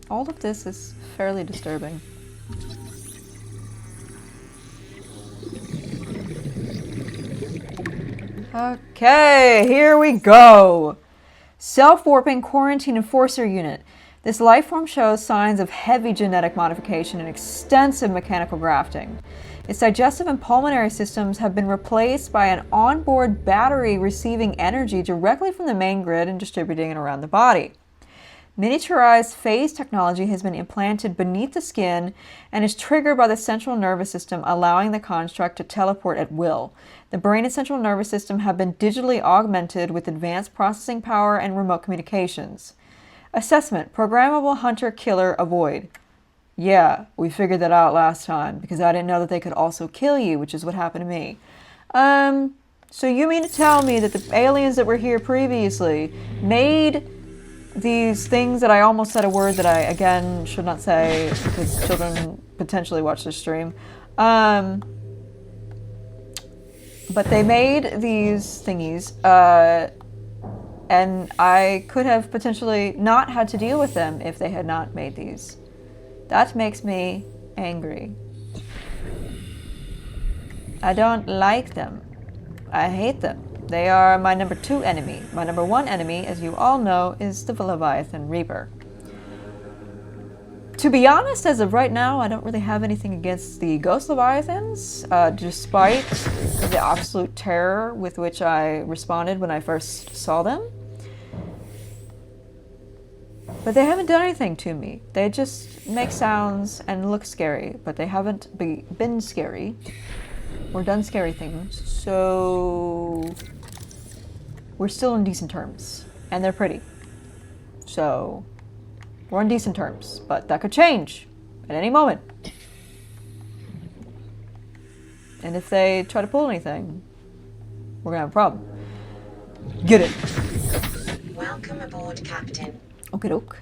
all of this is fairly disturbing. Okay, here we go. Self-warping quarantine enforcer unit. This life form shows signs of heavy genetic modification and extensive mechanical grafting. Its digestive and pulmonary systems have been replaced by an onboard battery receiving energy directly from the main grid and distributing it around the body. Miniaturized phase technology has been implanted beneath the skin and is triggered by the central nervous system, allowing the construct to teleport at will. The brain and central nervous system have been digitally augmented with advanced processing power and remote communications. Assessment: programmable hunter-killer avoid. Yeah, we figured that out last time because I didn't know that they could also kill you, which is what happened to me. So you mean to tell me that the aliens that were here previously made these things that I almost said a word that I, again, should not say because children potentially watch this stream. But they made these thingies, and I could have potentially not had to deal with them if they had not made these. That makes me angry. I don't like them. I hate them. They are my number 2 enemy. My number 1 enemy, as you all know, is the Leviathan Reaper. To be honest, as of right now, I don't really have anything against the Ghost Leviathans, despite the absolute terror with which I responded when I first saw them. But they haven't done anything to me. They just make sounds and look scary, but they haven't been scary or done scary things. So we're still on decent terms, and they're pretty. So we're on decent terms, but that could change at any moment. And if they try to pull anything, we're gonna have a problem. Get it. Welcome aboard, Captain. Okie doke.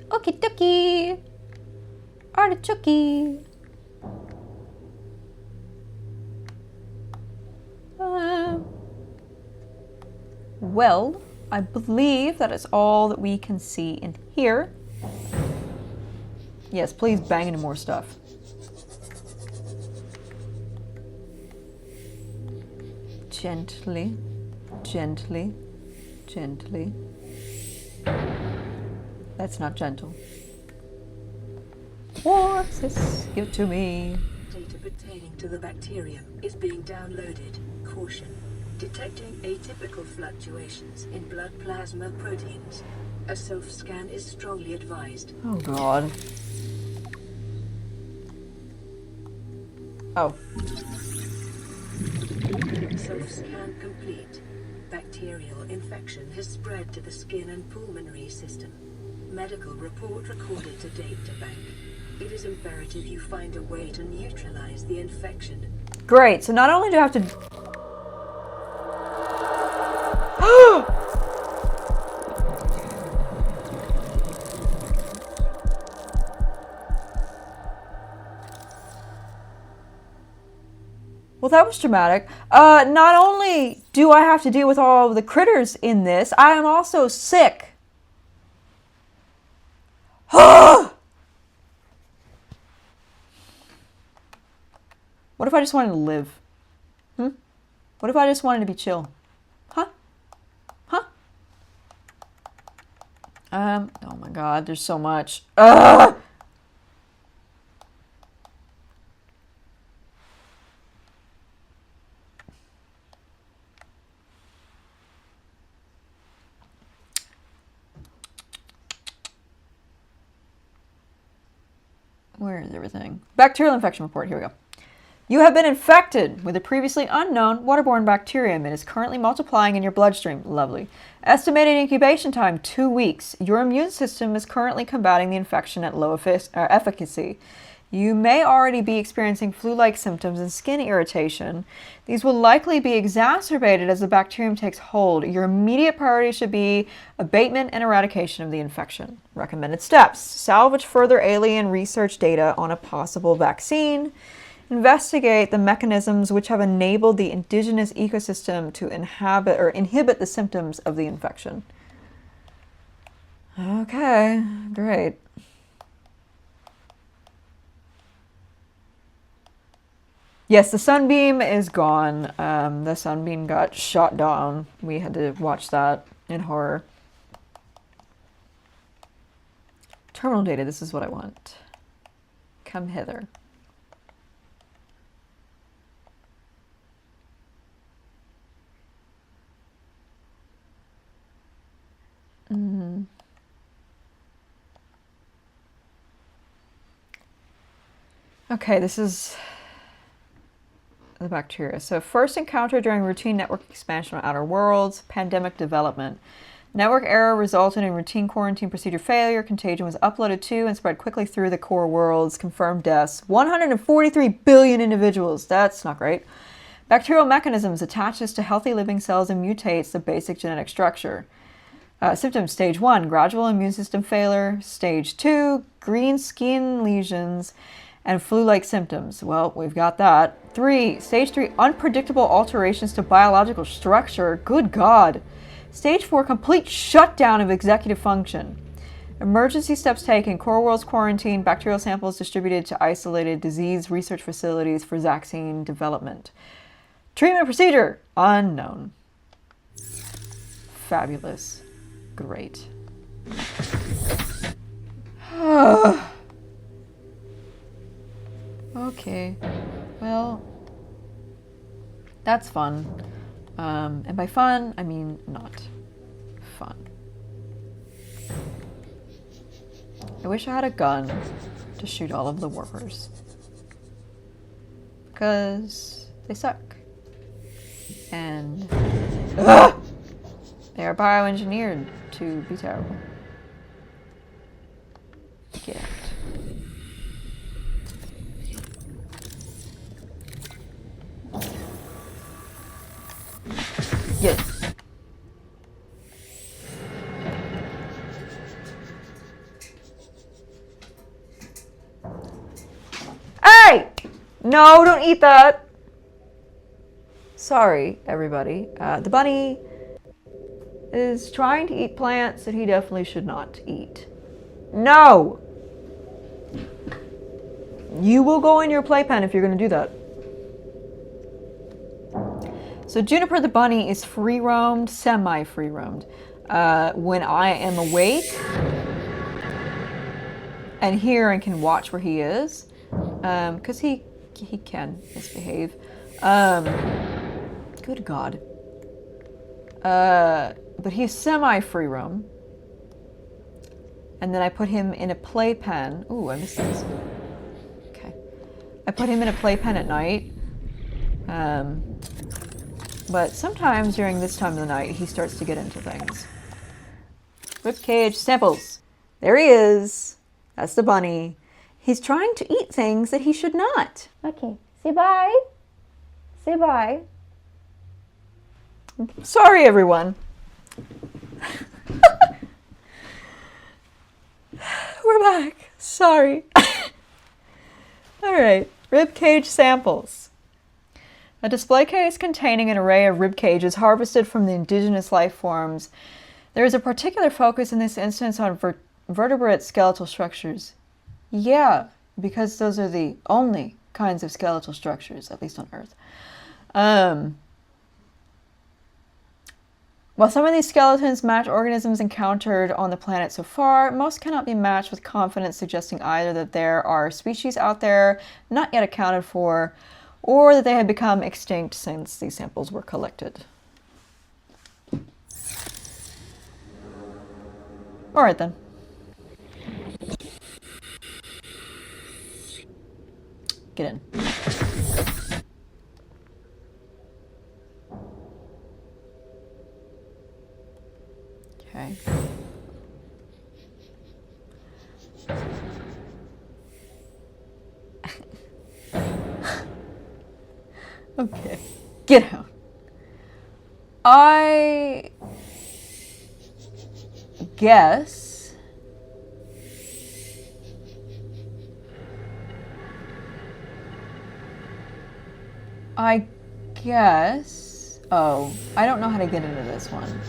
Okie dokie. Artichoke. Well, I believe that is all that we can see in here. Yes, please bang into more stuff. Gently, gently, gently. That's not gentle. What's this? Give it to me. Data pertaining to the bacterium is being downloaded. Caution. Detecting atypical fluctuations in blood plasma proteins. A self-scan is strongly advised. Oh god. Oh. Self-scan complete. Bacterial infection has spread to the skin and pulmonary system. Medical report recorded to data bank. It is imperative you find a way to neutralize the infection. Great. So not only do I have to... Well, that was dramatic. Not only do I have to deal with all of the critters in this, I am also sick. What if I just wanted to live? What if I just wanted to be chill? Huh? Oh my god, there's so much. Where is everything? Bacterial infection report. Here we go. You have been infected with a previously unknown waterborne bacterium. It is currently multiplying in your bloodstream. Lovely. Estimated incubation time, 2 weeks. Your immune system is currently combating the infection at low efficacy. You may already be experiencing flu-like symptoms and skin irritation. These will likely be exacerbated as the bacterium takes hold. Your immediate priority should be abatement and eradication of the infection. Recommended steps. Salvage further alien research data on a possible vaccine. Investigate the mechanisms which have enabled the indigenous ecosystem to inhibit the symptoms of the infection. Okay, great. Yes, the sunbeam is gone. The sunbeam got shot down. We had to watch that in horror. Terminal data, this is what I want. Come hither. Okay, this is the bacteria. So first encounter during routine network expansion on outer worlds, pandemic development. Network error resulted in routine quarantine procedure failure. Contagion was uploaded to and spread quickly through the core worlds. Confirmed deaths. 143 billion individuals. That's not great. Bacterial mechanisms attaches to healthy living cells and mutates the basic genetic structure. Symptoms, stage 1, gradual immune system failure. Stage 2, green skin lesions and flu-like symptoms. Well, we've got that. Stage 3, unpredictable alterations to biological structure. Good God. Stage 4, complete shutdown of executive function. Emergency steps taken. Core worlds quarantine. Bacterial samples distributed to isolated disease research facilities for vaccine development. Treatment procedure, unknown. Fabulous. Great. Okay. Well, that's fun. And by fun, I mean not fun. I wish I had a gun to shoot all of the workers. Because they suck. And they are bioengineered to be terrible. Get out. Yes. Hey! No, don't eat that. Sorry, everybody. The bunny is trying to eat plants that he definitely should not eat. No! You will go in your playpen if you're going to do that. So Juniper the bunny is free-roamed, semi-free-roamed. When I am awake, and hear and can watch where he is, because he can misbehave. Good God. But he's semi-free roam. And then I put him in a playpen. Ooh, I missed this. Okay. I put him in a playpen at night. But sometimes during this time of the night, he starts to get into things. Ribcage samples. There he is. That's the bunny. He's trying to eat things that he should not. Okay, say bye. Say bye. Sorry, everyone. We're back. Sorry. All right, ribcage samples. A display case containing an array of rib cages harvested from the indigenous life forms. There is a particular focus in this instance on vertebrate skeletal structures. Yeah, because those are the only kinds of skeletal structures, at least on Earth. While some of these skeletons match organisms encountered on the planet so far, most cannot be matched with confidence, suggesting either that there are species out there not yet accounted for, or that they have become extinct since these samples were collected. All right then. Get in. Okay. Okay. Get out. I guess oh, I don't know how to get into this one.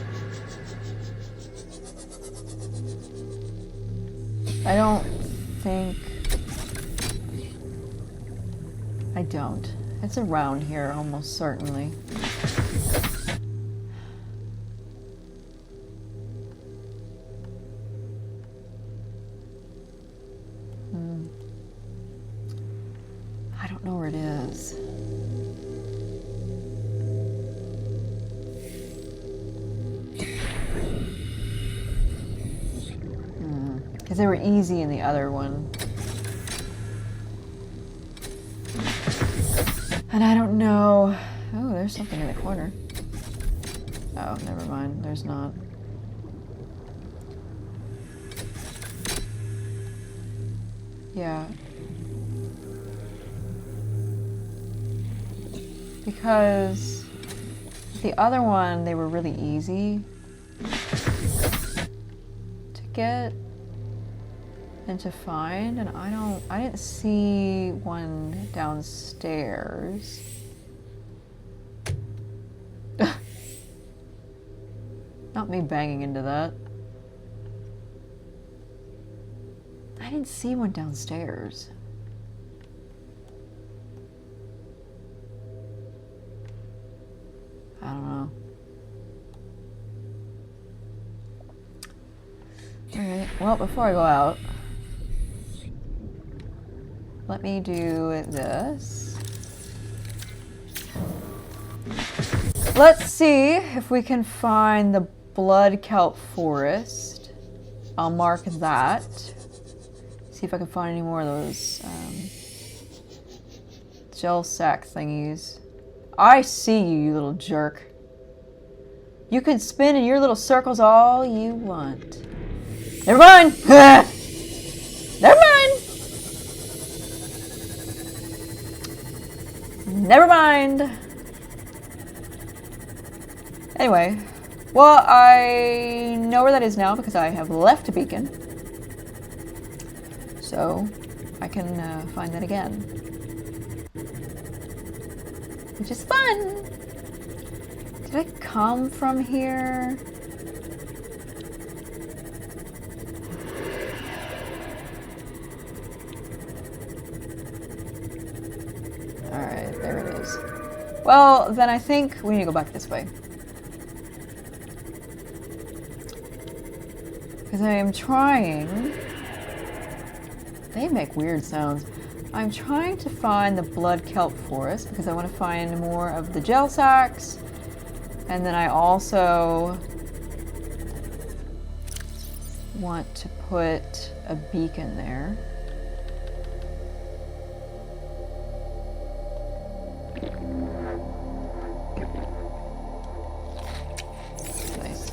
I don't think I don't. It's around here almost certainly. I don't know where it is. Because they were easy in the other one. And I don't know. Oh, there's something in the corner. Oh, never mind. There's not. Yeah. Because the other one, they were really easy to get and to find, and I didn't see one downstairs. Not me banging into that. I didn't see one downstairs. I don't know. Alright, well, before I go out, let me do this. Let's see if we can find the blood kelp forest. I'll mark that. See if I can find any more of those gel sack thingies. I see you, you little jerk. You can spin in your little circles all you want. Never mind! Never mind! Never mind! Anyway, well, I know where that is now because I have left a beacon. So, I can find that again. Which is fun! Did I come from here? Alright, there it is. Well, then I think we need to go back this way. Because I am trying They make weird sounds. I'm trying to find the blood kelp forest because I want to find more of the gel sacks. And then I also want to put a beacon there. Nice.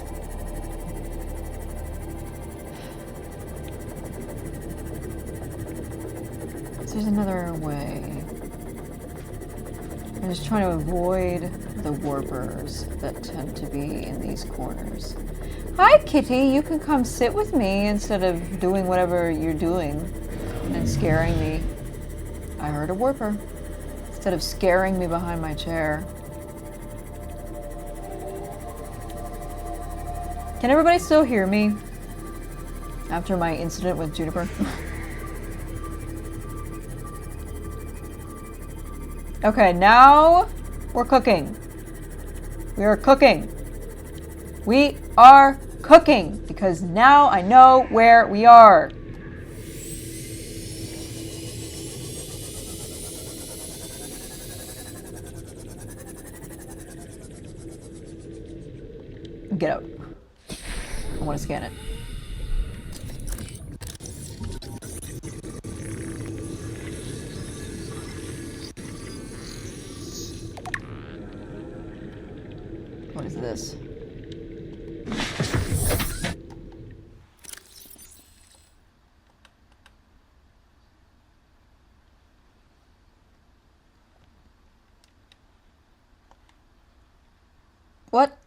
So there's another way. I'm just trying to avoid the warpers that tend to be in these corners. Hi, Kitty. You can come sit with me instead of doing whatever you're doing and scaring me. I heard a warper. Instead of scaring me behind my chair. Can everybody still hear me after my incident with Juniper? Okay, now we're cooking. We are cooking. We are cooking because now I know where we are. Get out. I want to scan it. What is this? What?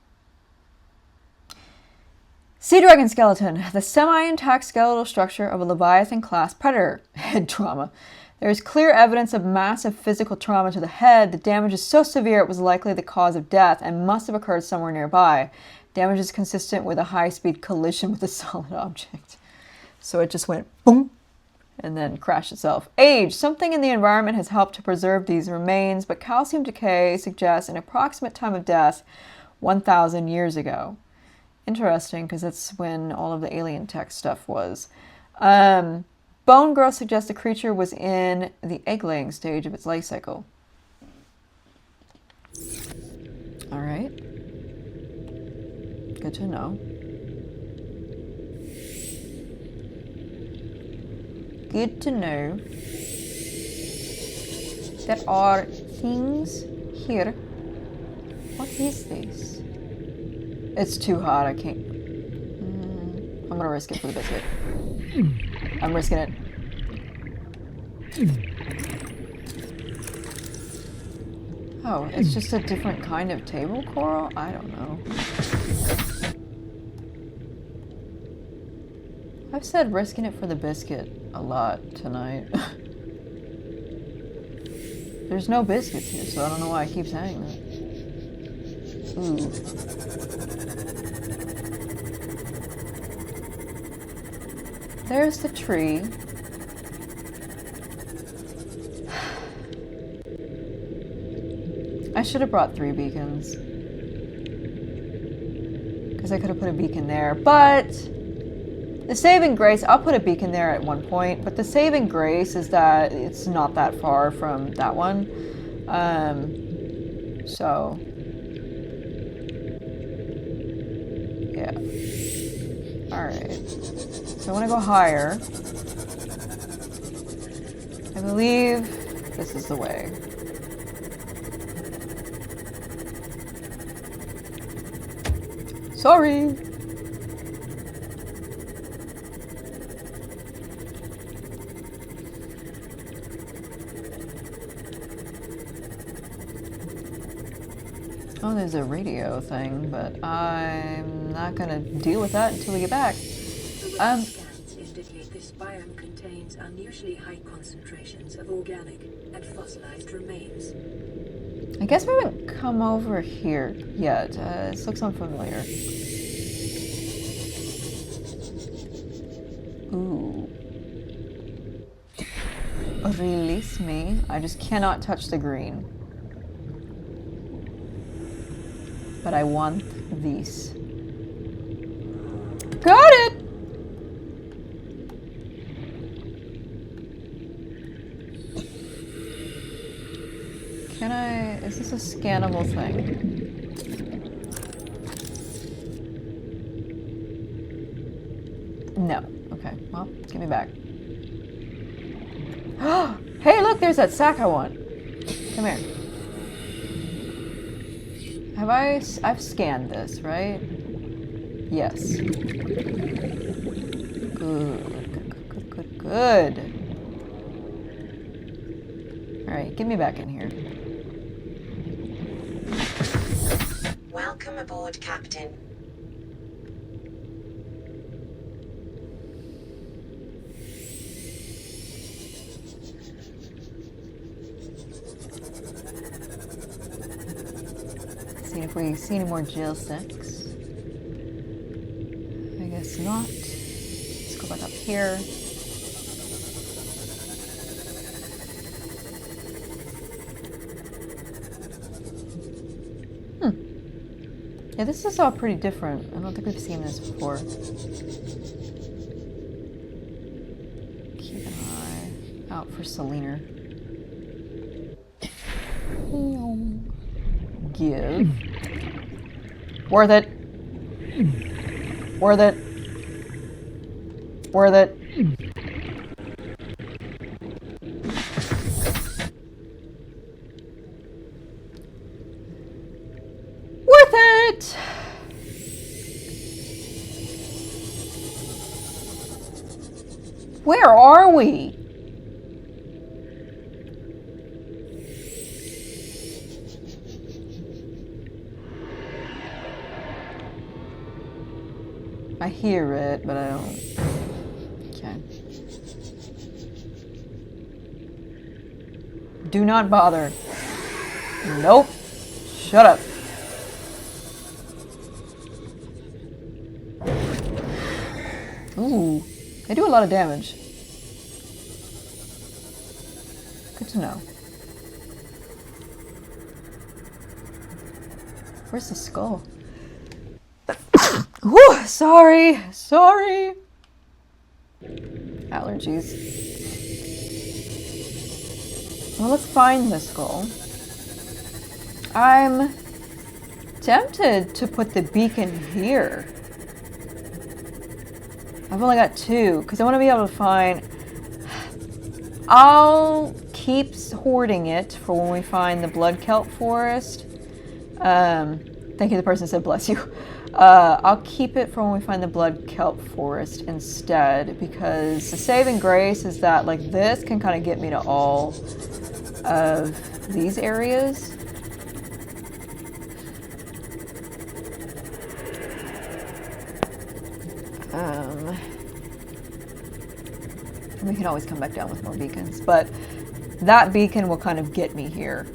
Sea dragon skeleton, the semi-intact skeletal structure of a Leviathan-class predator. Head trauma. There is clear evidence of massive physical trauma to the head. The damage is so severe it was likely the cause of death and must have occurred somewhere nearby. Damage is consistent with a high-speed collision with a solid object. So it just went boom and then crashed itself. Age. Something in the environment has helped to preserve these remains, but calcium decay suggests an approximate time of death 1,000 years ago. Interesting, because that's when all of the alien tech stuff was. Bone growth suggests the creature was in the egg-laying stage of its life cycle. All right. Good to know. Good to know. There are things here. What is this? It's too hot, I can't. I'm gonna risk it for the biscuit. I'm risking it. Oh, it's just a different kind of table coral? I don't know. I've said risking it for the biscuit a lot tonight. There's no biscuits here, so I don't know why I keep saying that. Ooh. There's the tree. I should have brought 3 beacons. Because I could have put a beacon there. But the saving grace, I'll put a beacon there at one point. But the saving grace is that it's not that far from that one. So... yeah. Alright. So I want to go higher. I believe this is the way. Sorry! Oh, there's a radio thing, but I'm not gonna deal with that until we get back. Scans indicate this biome contains unusually high concentrations of organic and fossilized remains. I guess we haven't come over here yet. This looks unfamiliar. Ooh. Release me. I just cannot touch the green. But I want these. Got it! Can I... Is this a scannable thing? No. Okay, well, give me back. Hey, look, there's that sack I want. Come here. Have I've scanned this, right? Yes. Good. Alright, get me back in here. Welcome aboard, Captain. See if we see any more jail sticks. I guess not. Let's go back up here. Yeah, this is all pretty different. I don't think we've seen this before. Keep an eye out for Selena. Give. Worth it. Worth it. Worth it. Worth it! Where are we? I hear it, but I don't. Okay. Do not bother. Nope. Shut up. Ooh, they do a lot of damage. Good to know. Where's the skull? Whew, sorry. Allergies. Well, let's find the skull. I'm tempted to put the beacon here. I've only got 2, because I want to be able to find... I'll keep hoarding it for when we find the blood kelp forest. Thank you, the person said bless you. I'll keep it for when we find the blood kelp forest instead, because the saving grace is that like this can kind of get me to all of these areas. We can always come back down with more beacons, but that beacon will kind of get me here.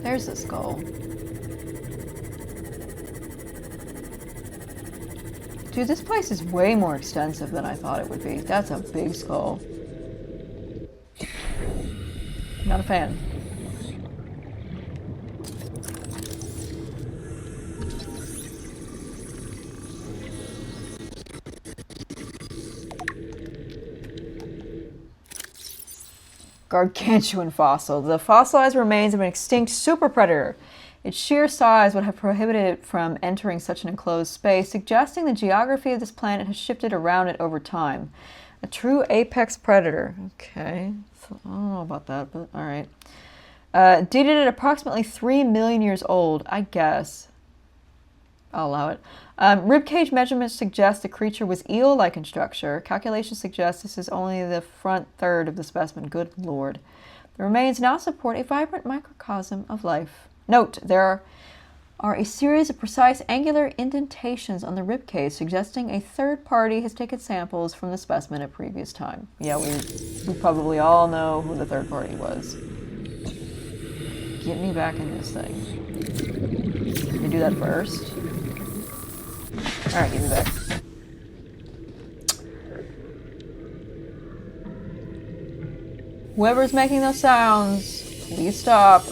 There's the skull. Dude, this place is way more extensive than I thought it would be. That's a big skull. Not a fan. Gargantuan fossil. The fossilized remains of an extinct super predator. Its sheer size would have prohibited it from entering such an enclosed space, suggesting the geography of this planet has shifted around it over time. A true apex predator. Okay. So, I don't know about that, but alright. Dated at approximately 3 million years old, I guess. I'll allow it. Ribcage measurements suggest the creature was eel-like in structure. Calculations suggest this is only the front third of the specimen. Good lord. The remains now support a vibrant microcosm of life. Note, there are a series of precise angular indentations on the ribcage, suggesting a third party has taken samples from the specimen at previous time. Yeah, we probably all know who the third party was. Get me back in this thing. Let me do that first. Alright, give me back. Whoever's making those sounds, please stop.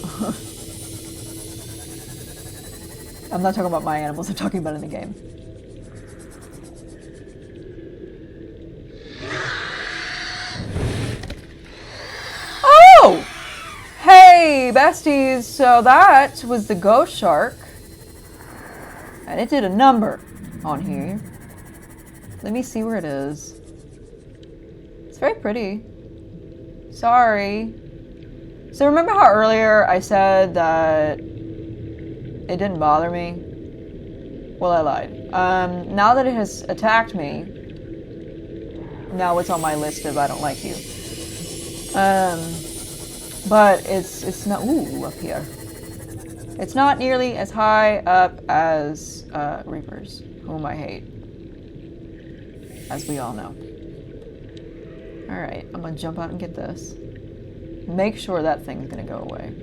I'm not talking about my animals, I'm talking about in the game. Oh! Hey, besties! So that was the ghost shark. And it did a number on here. Let me see where it is. It's very pretty. Sorry. So remember how earlier I said that it didn't bother me? Well, I lied. Now that it has attacked me, now it's on my list of I don't like you. But it's not, ooh, up here. It's not nearly as high up as Reapers, whom I hate. As we all know. Alright, I'm gonna jump out and get this. Make sure that thing's gonna go away.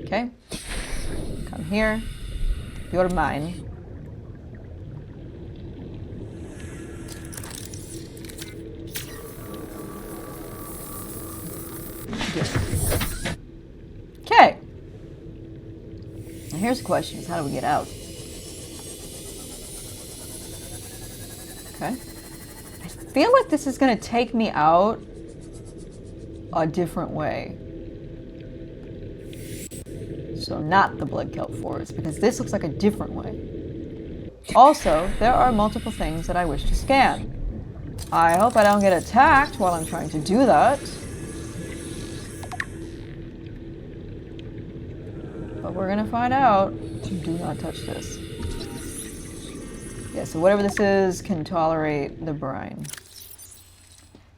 Okay? Come here. You're mine. Okay. Now here's the question, is how do we get out? Okay. I feel like this is going to take me out a different way. So not the blood kelp forest, because this looks like a different way. Also, there are multiple things that I wish to scan. I hope I don't get attacked while I'm trying to do that. But we're gonna find out. Do not touch this. Yeah, so whatever this is can tolerate the brine.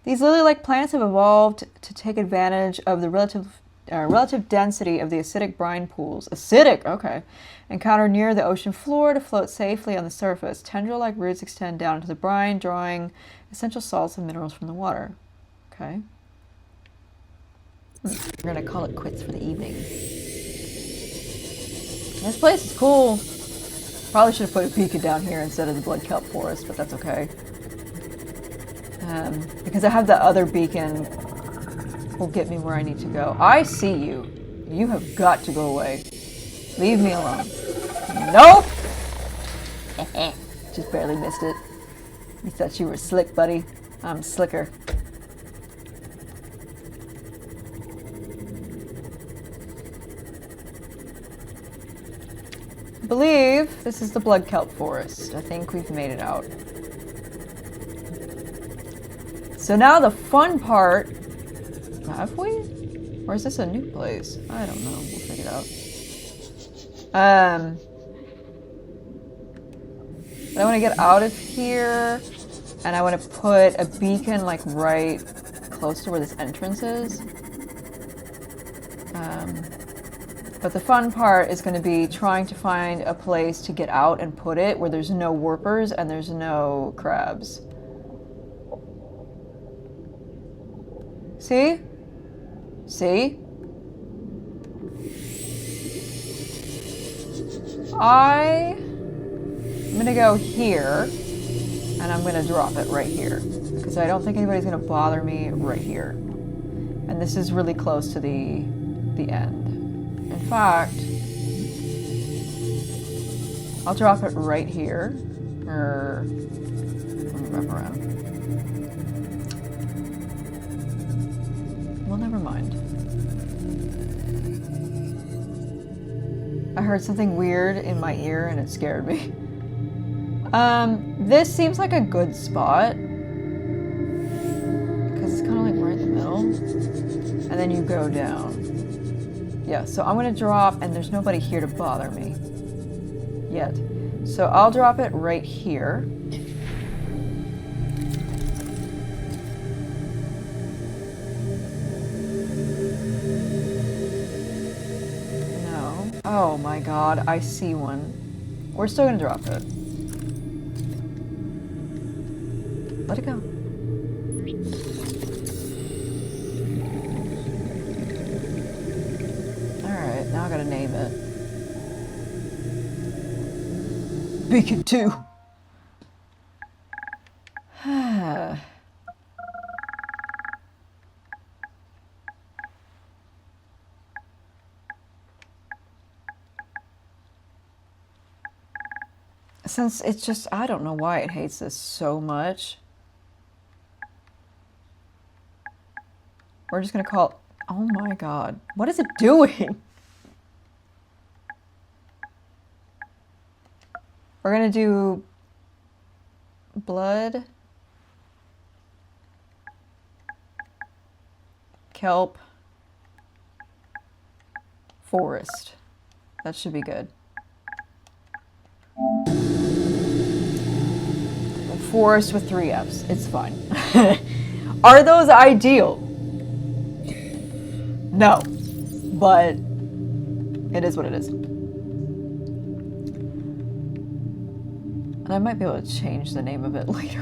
These lily-like plants have evolved to take advantage of the relative density of the acidic brine pools. Acidic, okay. Encountered near the ocean floor to float safely on the surface. Tendril-like roots extend down into the brine, drawing essential salts and minerals from the water. Okay. We're gonna call it quits for the evening. This place is cool. Probably should have put a beacon down here instead of the blood kelp forest, but that's okay. Because I have the other beacon will get me where I need to go. I see you. You have got to go away. Leave me alone. Nope! Just barely missed it. You thought you were slick, buddy. I'm slicker. I believe this is the blood kelp forest. I think we've made it out. So now the fun part, have we? Or is this a new place? I don't know, we'll figure it out. But I want to get out of here, and I want to put a beacon like right close to where this entrance is. But the fun part is going to be trying to find a place to get out and put it where there's no warpers and there's no crabs. See? See? I'm gonna go here and I'm gonna drop it right here because I don't think anybody's gonna bother me right here. And this is really close to the end. In fact, I'll drop it right here. Or let me wrap around. Well, never mind. I heard something weird in my ear and it scared me. This seems like a good spot because it's kind of like right in the middle, and then you go down. Yeah, so I'm gonna drop, and there's nobody here to bother me yet. So I'll drop it right here. No. Oh my god, I see one. We're still gonna drop it. Let it go. Alright, now I gotta name it. Beacon 2! Since it's just, I don't know why it hates this so much. We're just gonna call, oh my god. What is it doing? We're gonna do blood, kelp, forest. That should be good. Forest with 3 Fs. It's fine. Are those ideal? No. But it is what it is. And I might be able to change the name of it later.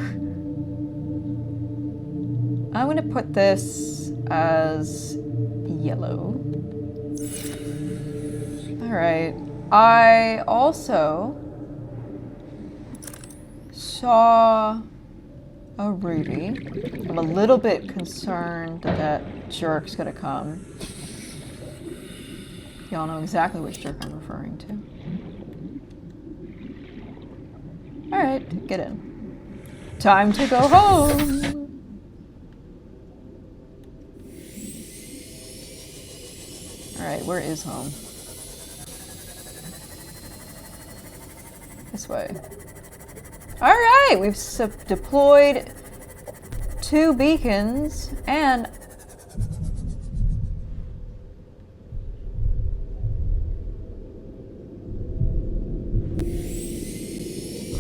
I'm going to put this as yellow. Alright. I also saw a ruby. I'm a little bit concerned that that jerk's gonna come. Y'all know exactly which jerk I'm referring to. Alright, get in. Time to go home! Alright, where is home? This way. Alright, we've deployed 2 beacons and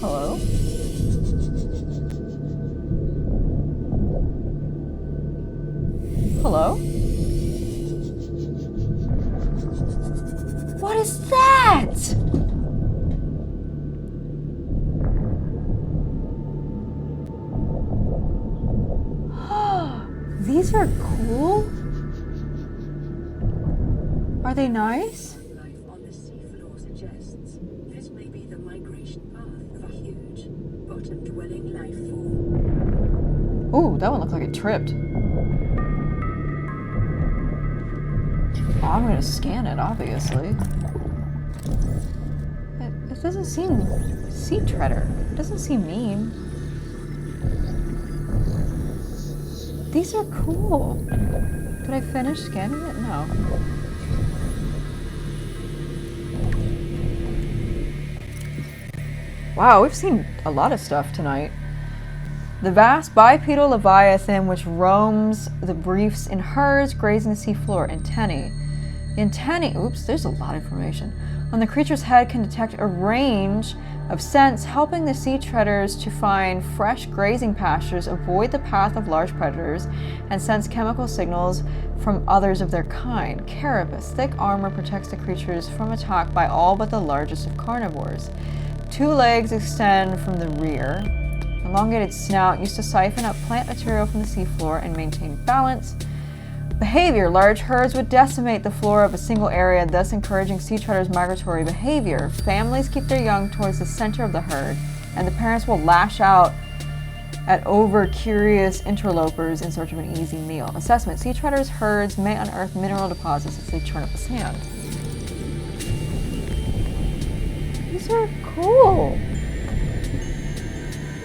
hello? Hello? What is that? These are cool. Are they nice? Life on the seafloor suggests this may be the migration path of a huge, bottom-dwelling life form. Ooh, that one looked like it tripped. Oh, I'm gonna scan it, obviously. It doesn't seem sea treader. It doesn't seem mean. These are cool. Did I finish scanning it? No. Wow, we've seen a lot of stuff tonight. The vast bipedal leviathan which roams the reefs in herds grazing the seafloor. Antennae. The antennae, oops, there's a lot of information, on the creature's head can detect a range of scents, helping the sea treaders to find fresh grazing pastures, avoid the path of large predators, and sense chemical signals from others of their kind. Carapace. Thick armor protects the creatures from attack by all but the largest of carnivores. 2 legs extend from the rear. Elongated snout used to siphon up plant material from the seafloor and maintain balance. Behavior. Large herds would decimate the floor of a single area, thus encouraging sea treaders' migratory behavior. Families keep their young towards the center of the herd, and the parents will lash out at over-curious interlopers in search of an easy meal. Assessment. Sea treaders' herds may unearth mineral deposits as they churn up the sand. These are cool.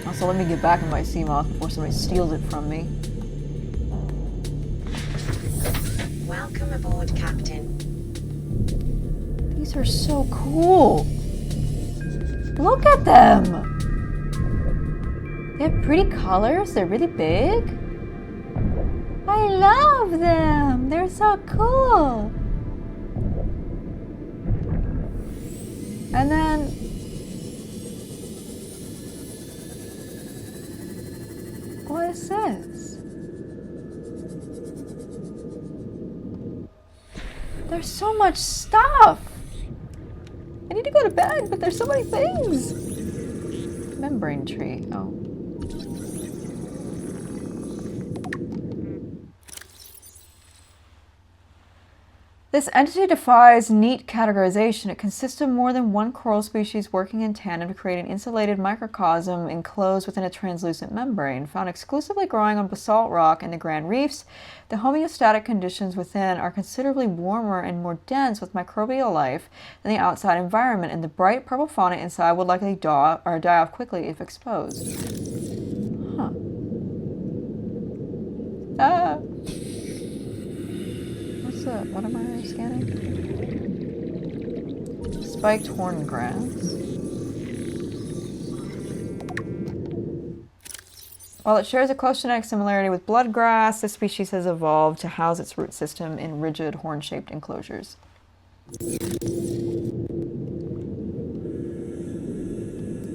Also, let me get back in my sea moth before somebody steals it from me. Welcome aboard, Captain. These are so cool. Look at them. They have pretty colors. They're really big. I love them. They're so cool. And then what is this? There's so much stuff. I need to go to bed, but there's so many things. Membrane tree. Oh. This entity defies neat categorization. It consists of more than one coral species working in tandem to create an insulated microcosm enclosed within a translucent membrane. Found exclusively growing on basalt rock in the Grand Reefs, the homeostatic conditions within are considerably warmer and more dense with microbial life than the outside environment, and the bright purple fauna inside would likely die off quickly if exposed. Huh. Ah! What am I scanning? Spiked horn grass. While it shares a close genetic similarity with bloodgrass, this species has evolved to house its root system in rigid horn-shaped enclosures.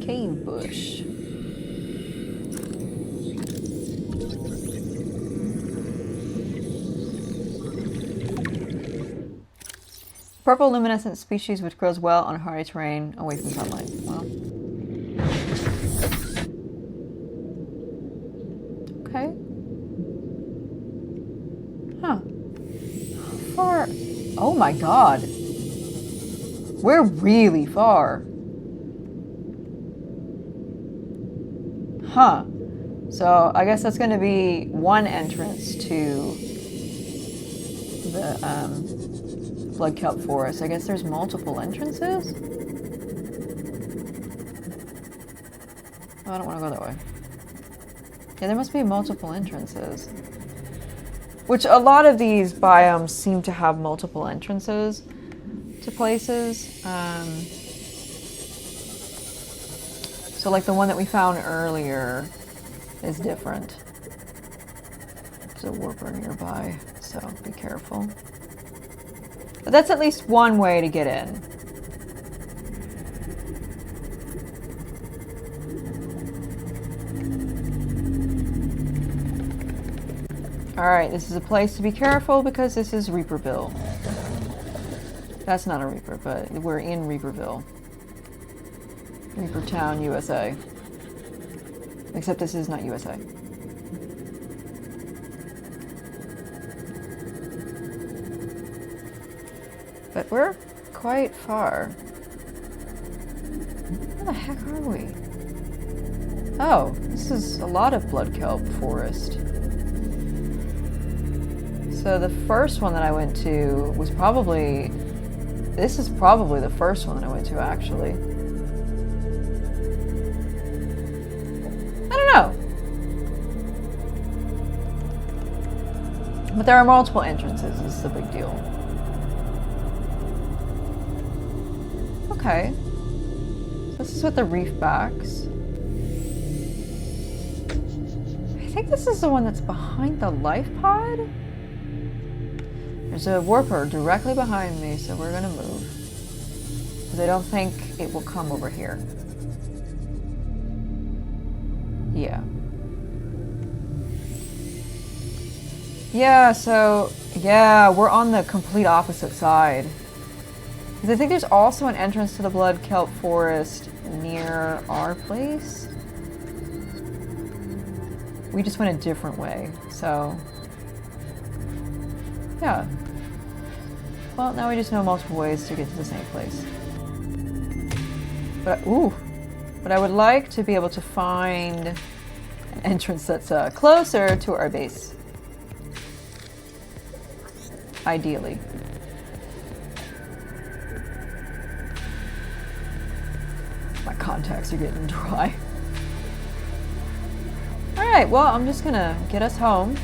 Cave bush. Purple luminescent species which grows well on hardy terrain away from sunlight. Well. Okay. Huh. How far? Oh my god. We're really far. Huh. So I guess that's going to be one entrance to the blood kelp forest. I guess there's multiple entrances? Oh, I don't want to go that way. Yeah, there must be multiple entrances. Which a lot of these biomes seem to have multiple entrances to places. So like the one that we found earlier is different. There's a warper nearby, so be careful. But that's at least one way to get in. Alright, this is a place to be careful because this is Reaperville. That's not a Reaper, but we're in Reaperville. Reapertown, USA. Except this is not USA. But we're quite far. Where the heck are we? Oh, this is a lot of blood kelp forest. So the first one that I went to was probably... This is probably the first one that I went to, actually. I don't know. But there are multiple entrances. This is a big deal. Okay. So this is with the reef backs. I think this is the one that's behind the life pod. There's a warper directly behind me, so we're gonna move. Because I don't think it will come over here. Yeah. Yeah, so, yeah, we're on the complete opposite side. Because I think there's also an entrance to the blood kelp forest near our place. We just went a different way, so... Yeah. Well, now we just know multiple ways to get to the same place. But, ooh! But I would like to be able to find an entrance that's closer to our base. Ideally. My contacts are getting dry. Alright, well, I'm just gonna get us home.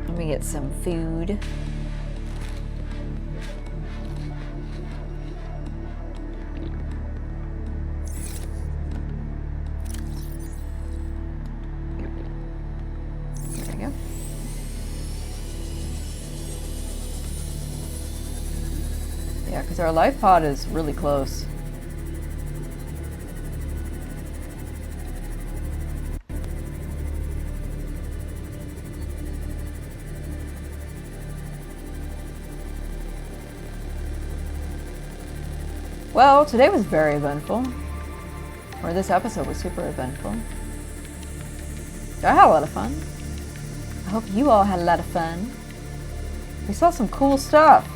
Let me get some food. Yeah, because our life pod is really close. Well, today was very eventful. Or this episode was super eventful. I had a lot of fun. I hope you all had a lot of fun. We saw some cool stuff.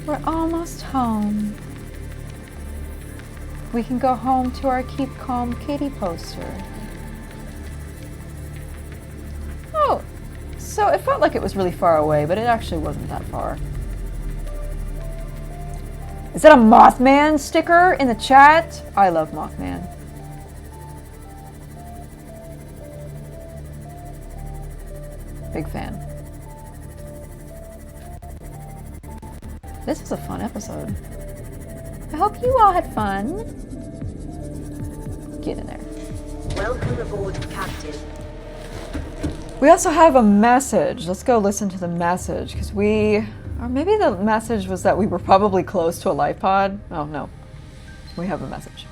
We're almost home. We can go home to our Keep Calm Kitty poster. Oh, so it felt like it was really far away, but it actually wasn't that far. Is that a Mothman sticker in the chat? I love Mothman. Big fan. This was a fun episode. I hope you all had fun. Get in there. Welcome aboard, Captain. We also have a message. Let's go listen to the message, because or maybe the message was that we were probably close to a life pod. Oh no, we have a message.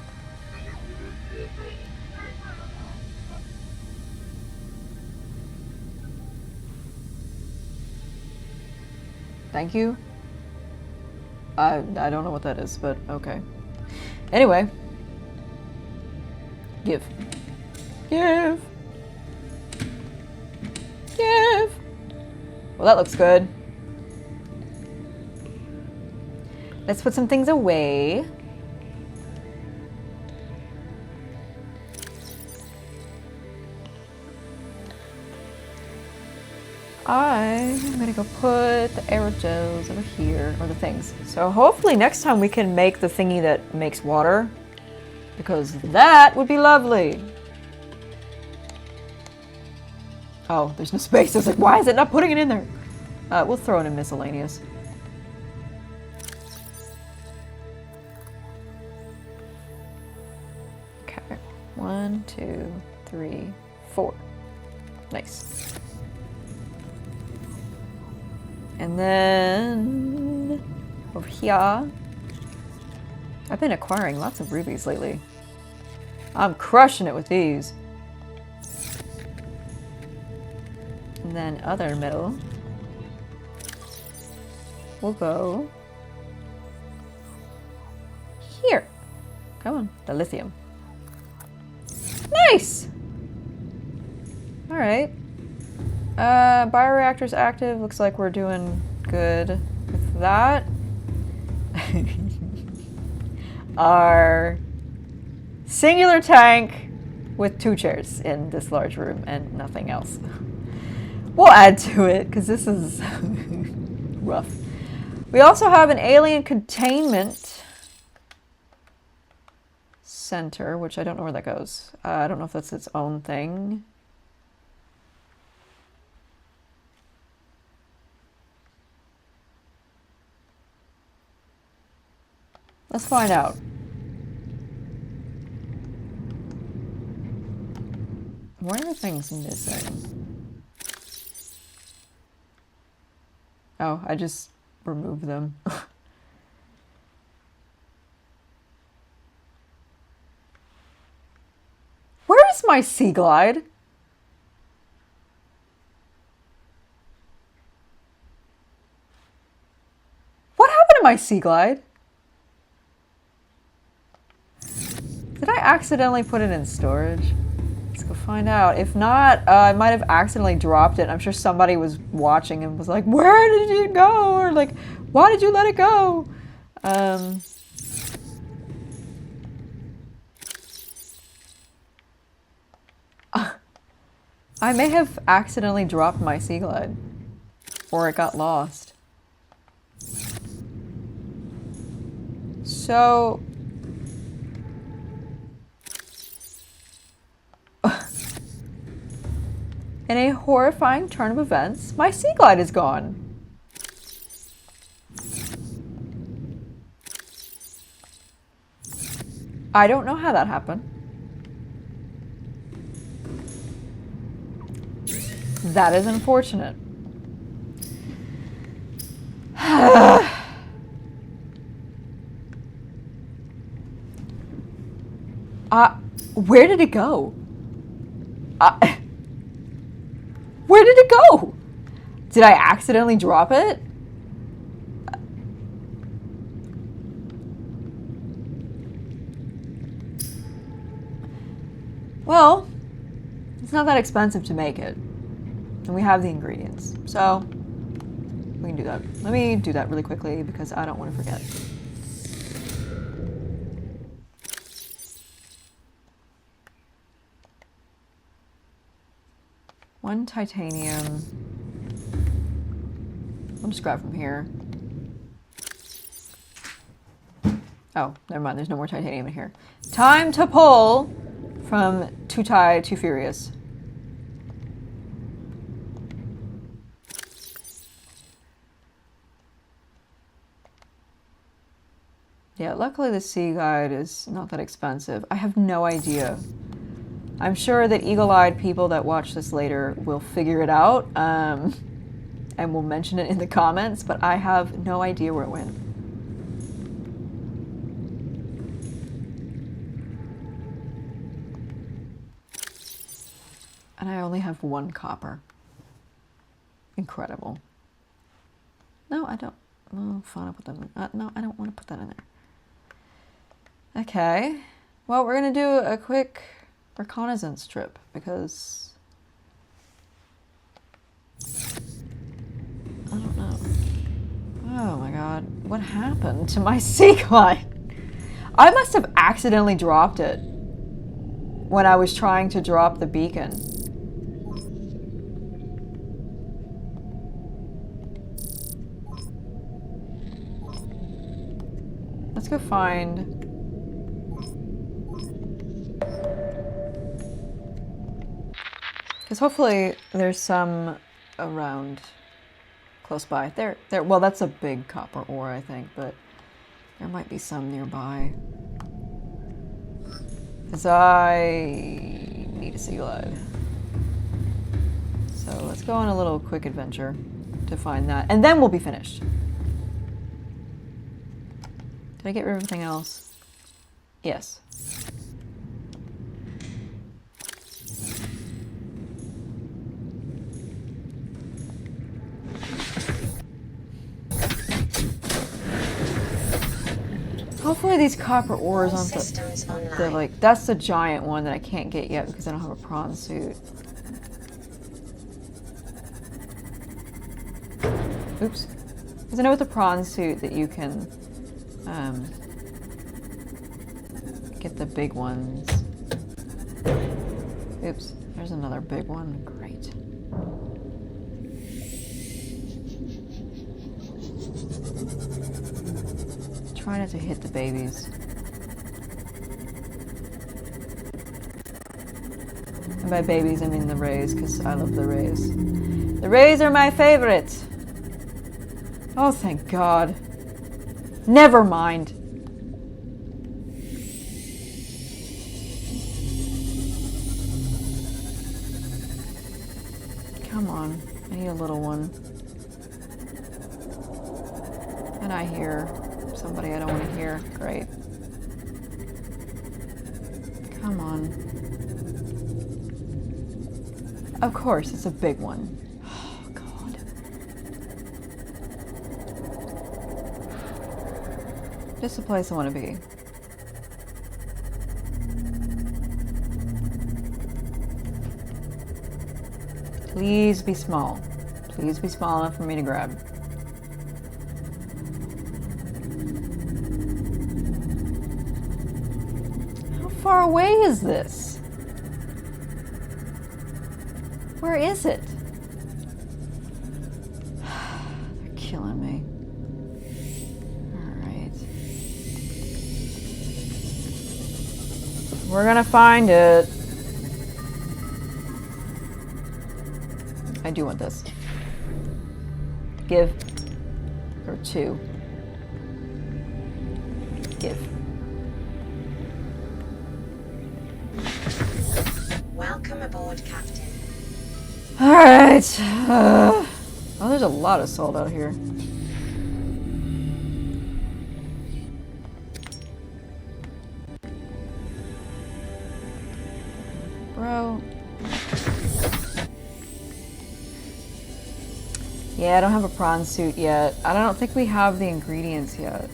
Thank you. I don't know what that is, but okay. Anyway. Give. Give. Give. Well, that looks good. Let's put some things away. I'm gonna go put the aerogels over here, or the things. So hopefully next time we can make the thingy that makes water, because that would be lovely. Oh, there's no space. I was like, why is it not putting it in there? We'll throw it in miscellaneous. Okay, 1, 2, 3, 4. Nice. And then over here, I've been acquiring lots of rubies lately. I'm crushing it with these. And then other metal will go here. Come on, the lithium. Nice! All right. Bioreactor's active. Looks like we're doing good with that. Our singular tank with 2 chairs in this large room and nothing else. We'll add to it because this is rough. We also have an alien containment center, which I don't know where that goes. I don't know if that's its own thing. Let's find out. Why are things missing? Oh, I just removed them. Where is my Sea Glide? What happened to my Sea Glide? Did I accidentally put it in storage? Let's go find out. If not, I might have accidentally dropped it. I'm sure somebody was watching and was like, where did it go? Or like, why did you let it go? I may have accidentally dropped my Sea Glide. Or it got lost. So... in a horrifying turn of events, my Sea Glide is gone. I don't know how that happened. That is unfortunate. Where did it go? Where did it go? Did I accidentally drop it? Well, it's not that expensive to make it. And we have the ingredients. So, we can do that. Let me do that really quickly because I don't want to forget. One titanium. I'll just grab from here. Oh, never mind. There's no more titanium in here. Time to pull from Too Tied, Too Furious. Yeah, luckily the Sea Guide is not that expensive. I have no idea. I'm sure that eagle-eyed people that watch this later will figure it out and will mention it in the comments, but I have no idea where it went. And I only have 1 copper. Incredible. No, I don't. Oh, fine, I'll put that in. No, I don't want to put that in there. Okay. Well, we're going to do a quick reconnaissance trip because I don't know. Oh my god. What happened to my sea glide? I must have accidentally dropped it when I was trying to drop the beacon. Let's go find... Because hopefully there's some around close by. There, well, that's a big copper ore, I think, but there might be some nearby. Because I need a sea glide. So let's go on a little quick adventure to find that. And then we'll be finished. Did I get rid of everything else? Yes. Hopefully these copper ores on the like, that's the giant one that I can't get yet because I don't have a prawn suit. Oops. Because I know with the prawn suit that you can get the big ones. Oops, there's another big one. Great. Try not to hit the babies. And by babies, I mean the rays, because I love the rays. The rays are my favorite! Oh, thank God. Never mind. Come on, I need a little one. And I hear somebody I don't want to hear. Great. Come on. Of course, it's a big one. Oh, God. Just the place I want to be. Please be small. Please be small enough for me to grab. How far away is this? Where is it? They're killing me. Alright. We're gonna find it. I do want this. Give. Or 2. Give. Welcome aboard, Captain. Alright. Oh, there's a lot of salt out here. Bro. Yeah, I don't have a prawn suit yet. I don't think we have the ingredients yet.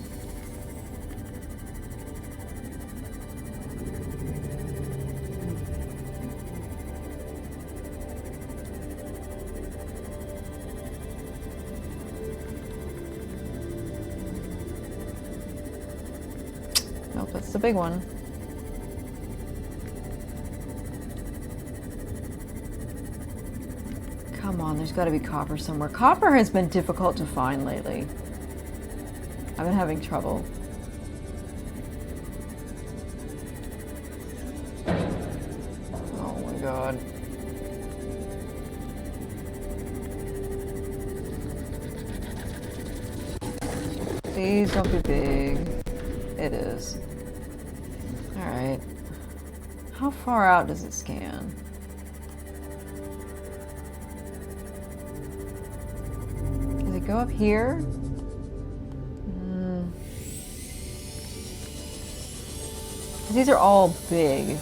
big one. Come on, there's got to be copper somewhere. Copper has been difficult to find lately. I've been having trouble. Oh my god. Please don't be big. It is. Alright. How far out does it scan? Does it go up here? These are all big.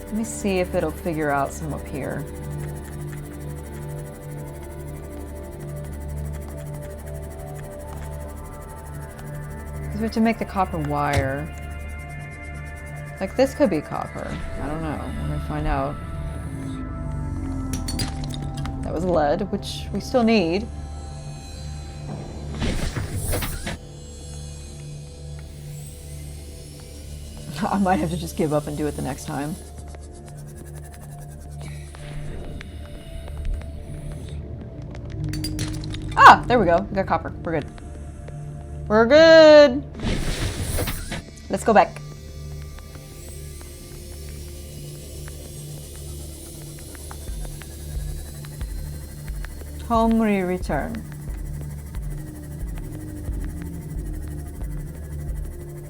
Let me see if it'll figure out some up here. Because we have to make the copper wire. Like this could be copper. I don't know. We're gonna find out. That was lead, which we still need. I might have to just give up and do it the next time. Ah, there we go. We got copper. We're good. We're good. Let's go back. Home we return.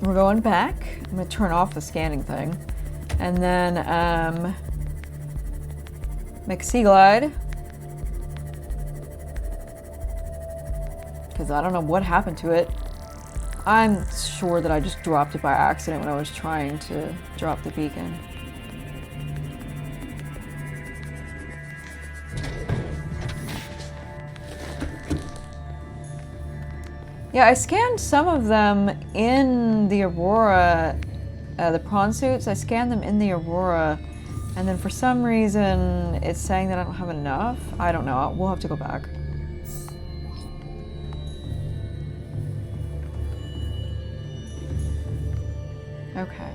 We're going back. I'm gonna turn off the scanning thing. And then make a sea glide. Because I don't know what happened to it. I'm sure that I just dropped it by accident when I was trying to drop the beacon. Yeah, I scanned some of them in the Aurora, the prawn suits. I scanned them in the Aurora, and then for some reason it's saying that I don't have enough. I don't know. We'll have to go back. Okay.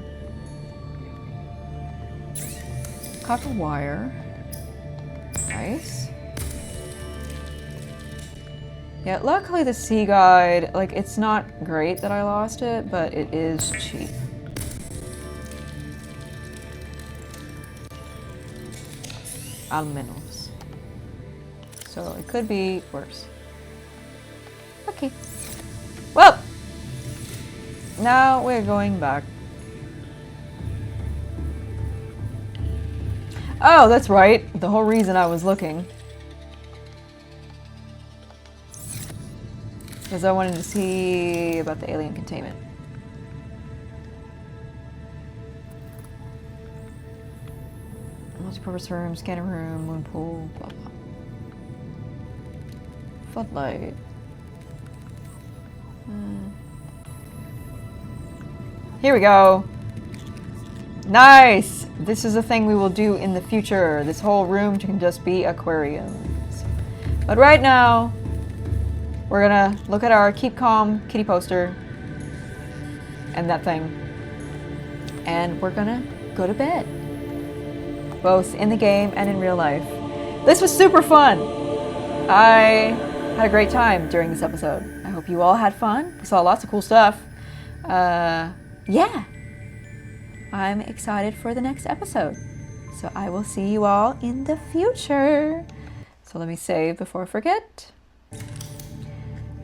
Copper wire. Nice. Yeah, luckily the sea guide, like, it's not great that I lost it, but it is cheap. Al menos. So it could be worse. Okay. Well, now we're going back. Oh, that's right. The whole reason I was looking. Because I wanted to see about the alien containment. Multi-purpose room, scanner room, moon pool, blah blah. Floodlight. Here we go. Nice! This is a thing we will do in the future. This whole room can just be aquariums. But right now, we're gonna look at our Keep Calm kitty poster and that thing. And we're gonna go to bed. Both in the game and in real life. This was super fun! I had a great time during this episode. I hope you all had fun. We saw lots of cool stuff. Yeah. I'm excited for the next episode. So I will see you all in the future. So let me save before I forget.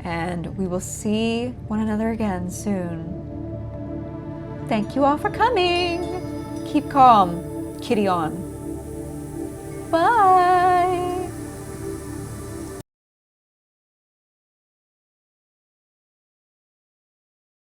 And we will see one another again soon. Thank you all for coming. Keep calm. Kitty on. Bye.